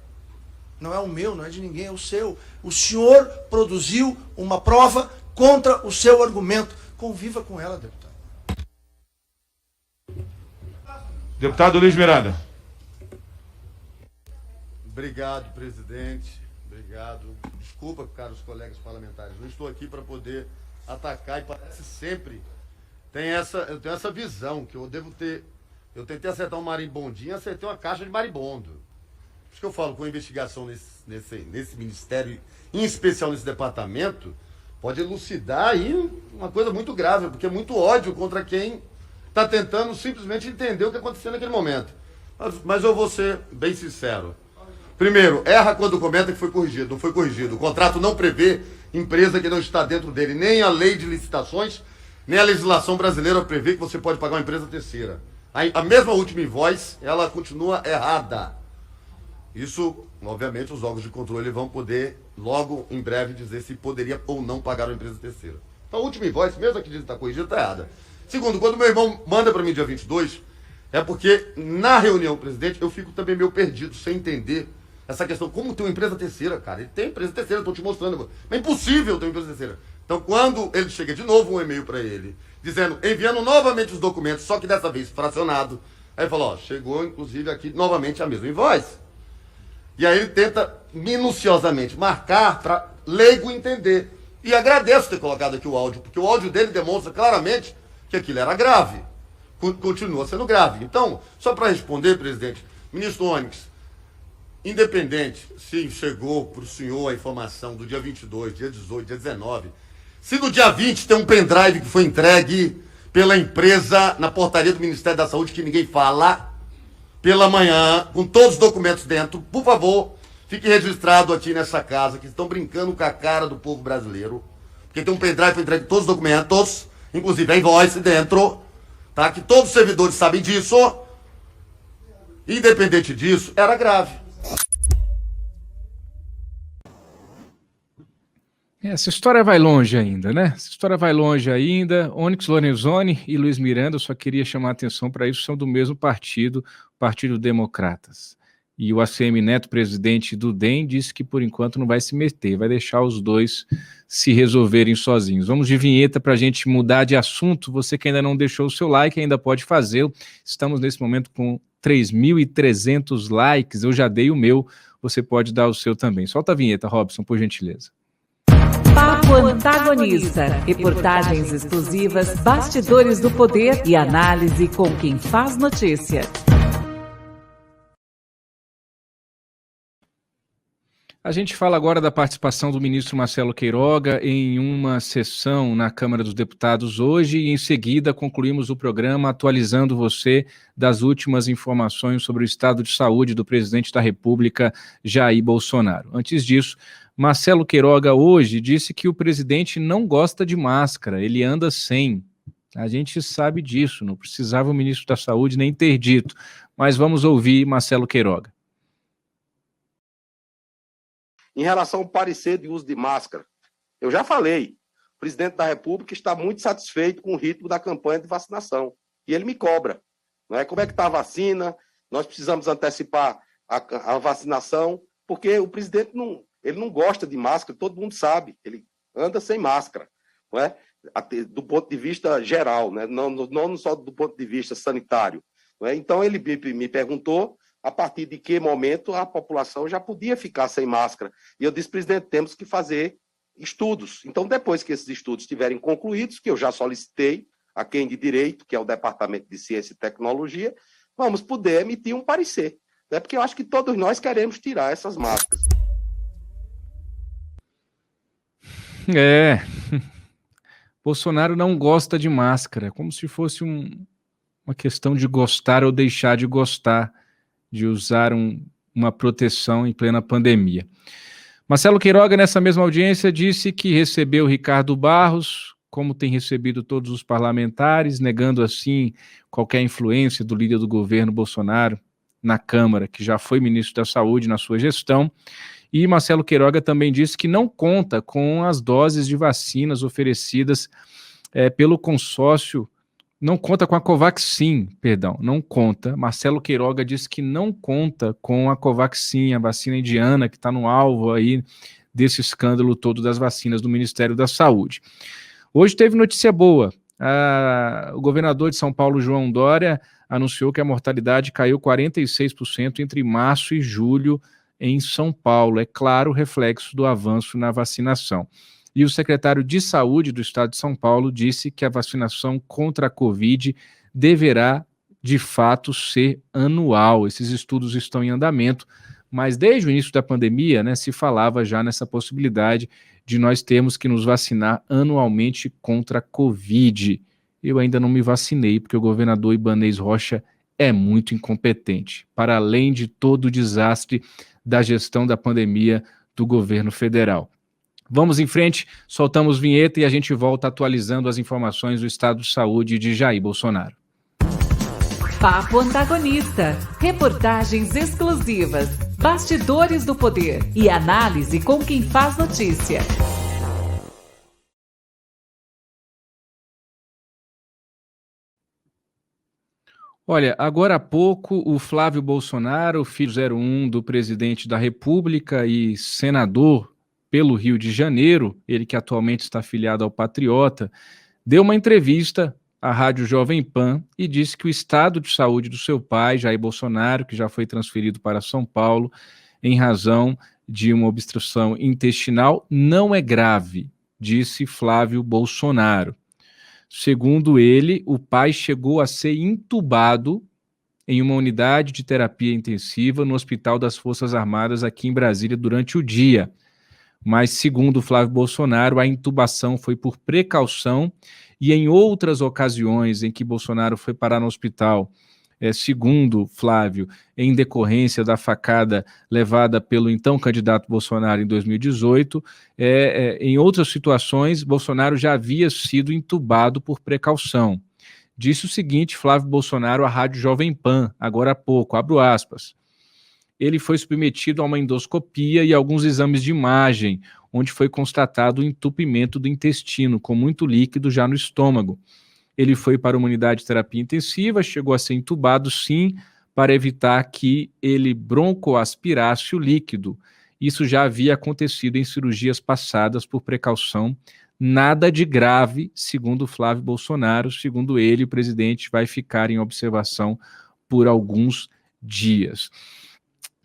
Não é o meu, não é de ninguém, é o seu. O senhor produziu uma prova contra o seu argumento. Conviva com ela, deputado. Deputado Luiz Miranda. Obrigado, presidente. Obrigado. Desculpa, caros colegas parlamentares. Não estou aqui para poder atacar e parece sempre eu tenho essa visão que eu devo ter. Eu tentei acertar um marimbondinho, acertei uma caixa de marimbondo. Por isso que eu falo, com a investigação nesse ministério, em especial nesse departamento, pode elucidar aí uma coisa muito grave, porque é muito ódio contra quem está tentando simplesmente entender o que aconteceu naquele momento. Mas eu vou ser bem sincero. Primeiro, erra quando comenta que foi corrigido. Não foi corrigido. O contrato não prevê empresa que não está dentro dele. Nem a lei de licitações, nem a legislação brasileira prevê que você pode pagar uma empresa terceira. A mesma última invoice, ela continua errada. Isso, obviamente, os órgãos de controle vão poder, logo, em breve, dizer se poderia ou não pagar uma empresa terceira. Então, a última invoice, mesmo que diz que está corrigida, está errada. Segundo, quando meu irmão manda para mim dia 22, é porque, na reunião, presidente, eu fico também meio perdido, sem entender essa questão. Como tem uma empresa terceira, cara? Ele tem empresa terceira, estou te mostrando agora. Mas é impossível ter uma empresa terceira. Então, quando ele chega de novo um e-mail para ele, dizendo, enviando novamente os documentos, só que dessa vez fracionado, aí ele falou, ó, chegou, inclusive, aqui novamente a mesma invoice. E aí ele tenta minuciosamente marcar para leigo entender. E agradeço ter colocado aqui o áudio, porque o áudio dele demonstra claramente que aquilo era grave. Continua sendo grave. Então, só para responder, presidente, ministro Onyx, independente se chegou para o senhor a informação do dia 22, dia 18, dia 19, se no dia 20 tem um pendrive que foi entregue pela empresa na portaria do Ministério da Saúde que ninguém fala, pela manhã, com todos os documentos dentro, por favor, fique registrado aqui nessa casa, que estão brincando com a cara do povo brasileiro, porque tem um pendrive que entregue todos os documentos, inclusive a invoice dentro, tá? Que todos os servidores sabem disso. Independente disso, era grave. Essa história vai longe ainda, né? Essa história vai longe ainda. Onyx Lorenzoni e Luiz Miranda, eu só queria chamar a atenção para isso, são do mesmo partido, Partido Democratas. E o ACM Neto, presidente do DEM, disse que por enquanto não vai se meter, vai deixar os dois se resolverem sozinhos. Vamos de vinheta para a gente mudar de assunto. Você que ainda não deixou o seu like, ainda pode fazê-lo. Estamos nesse momento com 3.300 likes, eu já dei o meu, você pode dar o seu também. Solta a vinheta, Robson, por gentileza. Papo Antagonista. Reportagens exclusivas, bastidores do poder e análise com quem faz notícia. A gente fala agora da participação do ministro Marcelo Queiroga em uma sessão na Câmara dos Deputados hoje e em seguida concluímos o programa atualizando você das últimas informações sobre o estado de saúde do presidente da República, Jair Bolsonaro. Antes disso, Marcelo Queiroga hoje disse que o presidente não gosta de máscara, ele anda sem. A gente sabe disso, não precisava o ministro da Saúde nem ter dito. Mas vamos ouvir Marcelo Queiroga. Em relação ao parecer de uso de máscara, eu já falei, o presidente da República está muito satisfeito com o ritmo da campanha de vacinação. E ele me cobra. Não é? Como é que está a vacina? Nós precisamos antecipar a vacinação, porque o presidente não gosta de máscara, todo mundo sabe, ele anda sem máscara, não é? Do ponto de vista geral, né? Não só do ponto de vista sanitário. Não é? Então ele me perguntou a partir de que momento a população já podia ficar sem máscara. E eu disse, presidente, temos que fazer estudos. Então, depois que esses estudos estiverem concluídos, que eu já solicitei a quem de direito, que é o Departamento de Ciência e Tecnologia, vamos poder emitir um parecer. Né? Porque eu acho que todos nós queremos tirar essas máscaras. Bolsonaro não gosta de máscara, como se fosse uma questão de gostar ou deixar de gostar de usar uma proteção em plena pandemia. Marcelo Queiroga, nessa mesma audiência, disse que recebeu Ricardo Barros, como tem recebido todos os parlamentares, negando assim qualquer influência do líder do governo Bolsonaro na Câmara, que já foi ministro da Saúde na sua gestão. E Marcelo Queiroga também disse que não conta com as doses de vacinas oferecidas pelo consórcio. Não conta com a Covaxin, não conta. Marcelo Queiroga diz que não conta com a Covaxin, a vacina indiana que está no alvo aí desse escândalo todo das vacinas do Ministério da Saúde. Hoje teve notícia boa. O governador de São Paulo, João Dória, anunciou que a mortalidade caiu 46% entre março e julho em São Paulo. É claro, reflexo do avanço na vacinação. E o secretário de Saúde do Estado de São Paulo disse que a vacinação contra a Covid deverá, de fato, ser anual. Esses estudos estão em andamento, mas desde o início da pandemia, né, se falava já nessa possibilidade de nós termos que nos vacinar anualmente contra a Covid. Eu ainda não me vacinei, porque o governador Ibanez Rocha é muito incompetente, para além de todo o desastre da gestão da pandemia do governo federal. Vamos em frente, soltamos vinheta e a gente volta atualizando as informações do estado de saúde de Jair Bolsonaro. Papo Antagonista, reportagens exclusivas, bastidores do poder e análise com quem faz notícia. Olha, agora há pouco o Flávio Bolsonaro, filho 01 do presidente da República e senador pelo Rio de Janeiro, ele que atualmente está afiliado ao Patriota, deu uma entrevista à Rádio Jovem Pan e disse que o estado de saúde do seu pai, Jair Bolsonaro, que já foi transferido para São Paulo em razão de uma obstrução intestinal, não é grave, disse Flávio Bolsonaro. Segundo ele, o pai chegou a ser entubado em uma unidade de terapia intensiva no Hospital das Forças Armadas aqui em Brasília durante o dia. Mas, segundo Flávio Bolsonaro, a intubação foi por precaução e em outras ocasiões em que Bolsonaro foi parar no hospital, segundo Flávio, em decorrência da facada levada pelo então candidato Bolsonaro em 2018, em outras situações, Bolsonaro já havia sido entubado por precaução. Disse o seguinte, Flávio Bolsonaro, à Rádio Jovem Pan, agora há pouco, abro aspas, ele foi submetido a uma endoscopia e alguns exames de imagem, onde foi constatado o entupimento do intestino, com muito líquido já no estômago. Ele foi para uma unidade de terapia intensiva, chegou a ser entubado, sim, para evitar que ele broncoaspirasse o líquido. Isso já havia acontecido em cirurgias passadas por precaução, nada de grave, segundo Flávio Bolsonaro. Segundo ele, o presidente vai ficar em observação por alguns dias.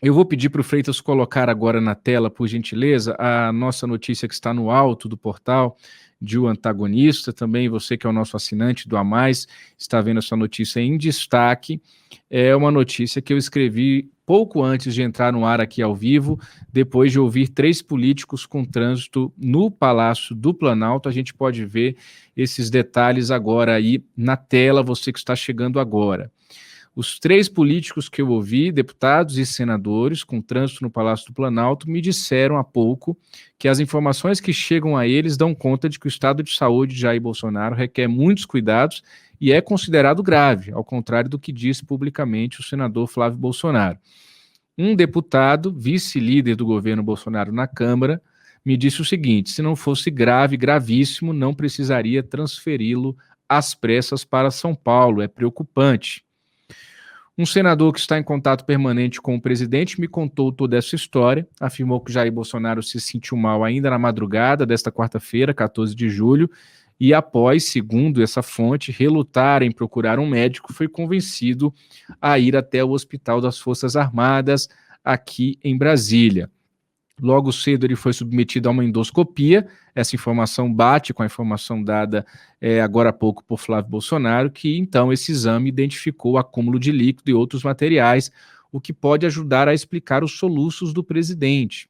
Eu vou pedir para o Freitas colocar agora na tela, por gentileza, a nossa notícia que está no alto do portal de O Antagonista. Também você que é o nosso assinante do A Mais, está vendo essa notícia em destaque. É uma notícia que eu escrevi pouco antes de entrar no ar aqui ao vivo, depois de ouvir 3 políticos com trânsito no Palácio do Planalto. A gente pode ver esses detalhes agora aí na tela, você que está chegando agora. Os 3 políticos que eu ouvi, deputados e senadores com trânsito no Palácio do Planalto, me disseram há pouco que as informações que chegam a eles dão conta de que o estado de saúde de Jair Bolsonaro requer muitos cuidados e é considerado grave, ao contrário do que disse publicamente o senador Flávio Bolsonaro. Um deputado, vice-líder do governo Bolsonaro na Câmara, me disse o seguinte: se não fosse grave, gravíssimo, não precisaria transferi-lo às pressas para São Paulo, é preocupante. Um senador que está em contato permanente com o presidente me contou toda essa história, afirmou que Jair Bolsonaro se sentiu mal ainda na madrugada desta quarta-feira, 14 de julho, e após, segundo essa fonte, relutar em procurar um médico, foi convencido a ir até o Hospital das Forças Armadas, aqui em Brasília. Logo cedo ele foi submetido a uma endoscopia. Essa informação bate com a informação dada agora há pouco por Flávio Bolsonaro, que então esse exame identificou acúmulo de líquido e outros materiais, o que pode ajudar a explicar os soluços do presidente.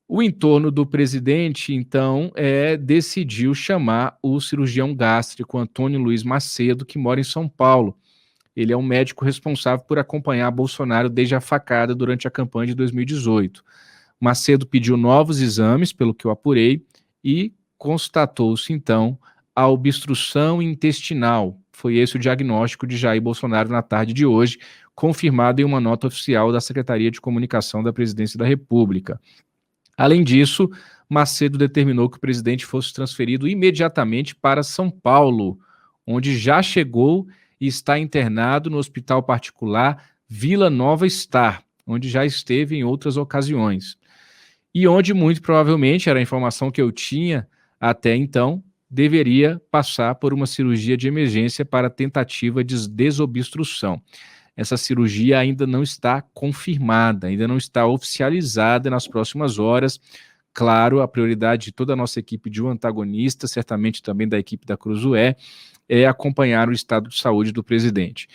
O entorno do presidente, então, decidiu chamar o cirurgião gástrico Antônio Luiz Macedo, que mora em São Paulo. Ele é um médico responsável por acompanhar Bolsonaro desde a facada durante a campanha de 2018. Macedo pediu novos exames, pelo que eu apurei, e constatou-se, então, a obstrução intestinal. Foi esse o diagnóstico de Jair Bolsonaro na tarde de hoje, confirmado em uma nota oficial da Secretaria de Comunicação da Presidência da República. Além disso, Macedo determinou que o presidente fosse transferido imediatamente para São Paulo, onde já chegou e está internado no hospital particular Vila Nova Star, onde já esteve em outras ocasiões. E onde, muito provavelmente, era a informação que eu tinha até então, deveria passar por uma cirurgia de emergência para tentativa de desobstrução. Essa cirurgia ainda não está confirmada, ainda não está oficializada. Nas próximas horas, claro, a prioridade de toda a nossa equipe de O Antagonista, certamente também da equipe da Cruzoé, é acompanhar o estado de saúde do presidente.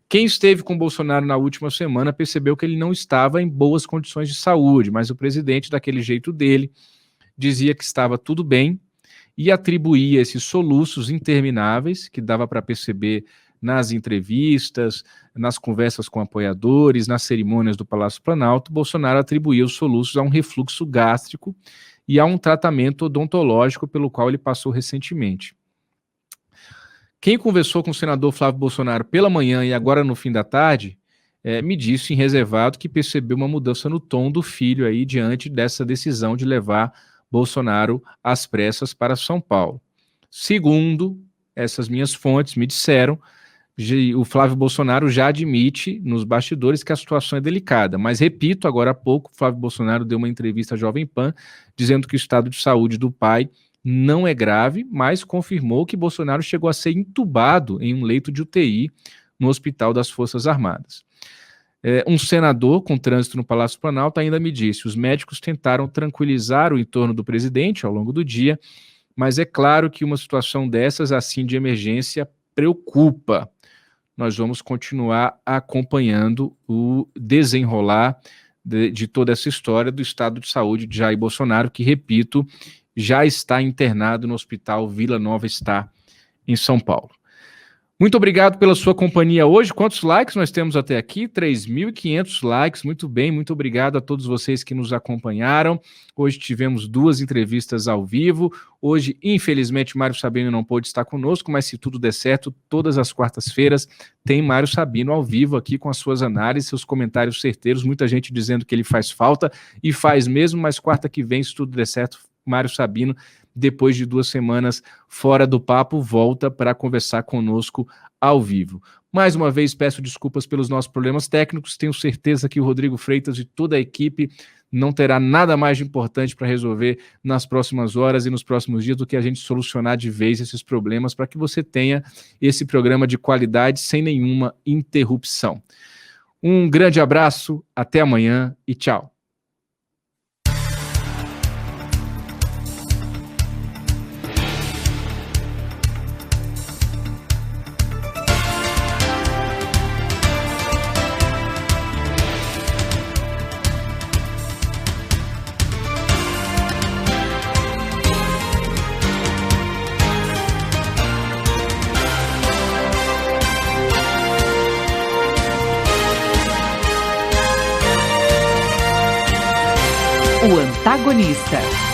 Quem esteve com Bolsonaro na última semana percebeu que ele não estava em boas condições de saúde, mas o presidente, daquele jeito dele, dizia que estava tudo bem e atribuía esses soluços intermináveis, que dava para perceber nas entrevistas, nas conversas com apoiadores, nas cerimônias do Palácio Planalto. Bolsonaro atribuía os soluços a um refluxo gástrico e a um tratamento odontológico pelo qual ele passou recentemente. Quem conversou com o senador Flávio Bolsonaro pela manhã e agora no fim da tarde, me disse em reservado que percebeu uma mudança no tom do filho aí diante dessa decisão de levar Bolsonaro às pressas para São Paulo. Segundo essas minhas fontes me disseram, o Flávio Bolsonaro já admite nos bastidores que a situação é delicada, mas repito, agora há pouco, o Flávio Bolsonaro deu uma entrevista à Jovem Pan, dizendo que o estado de saúde do pai não é grave, mas confirmou que Bolsonaro chegou a ser entubado em um leito de UTI no Hospital das Forças Armadas. Um senador com trânsito no Palácio Planalto ainda me disse: os médicos tentaram tranquilizar o entorno do presidente ao longo do dia, mas é claro que uma situação dessas, assim, de emergência, preocupa. Nós vamos continuar acompanhando o desenrolar de toda essa história do estado de saúde de Jair Bolsonaro, que, repito, já está internado no Hospital Vila Nova Star, em São Paulo. Muito obrigado pela sua companhia hoje. Quantos likes nós temos até aqui? 3.500 likes. Muito bem, muito obrigado a todos vocês que nos acompanharam. Hoje tivemos 2 entrevistas ao vivo. Hoje, infelizmente, Mário Sabino não pôde estar conosco, mas se tudo der certo, todas as quartas-feiras tem Mário Sabino ao vivo aqui com as suas análises, seus comentários certeiros. Muita gente dizendo que ele faz falta e faz mesmo, mas quarta que vem, se tudo der certo, Mário Sabino, depois de 2 semanas fora do papo, volta para conversar conosco ao vivo. Mais uma vez, peço desculpas pelos nossos problemas técnicos, tenho certeza que o Rodrigo Freitas e toda a equipe não terá nada mais de importante para resolver nas próximas horas e nos próximos dias do que a gente solucionar de vez esses problemas para que você tenha esse programa de qualidade sem nenhuma interrupção. Um grande abraço, até amanhã e tchau. O Antagonista.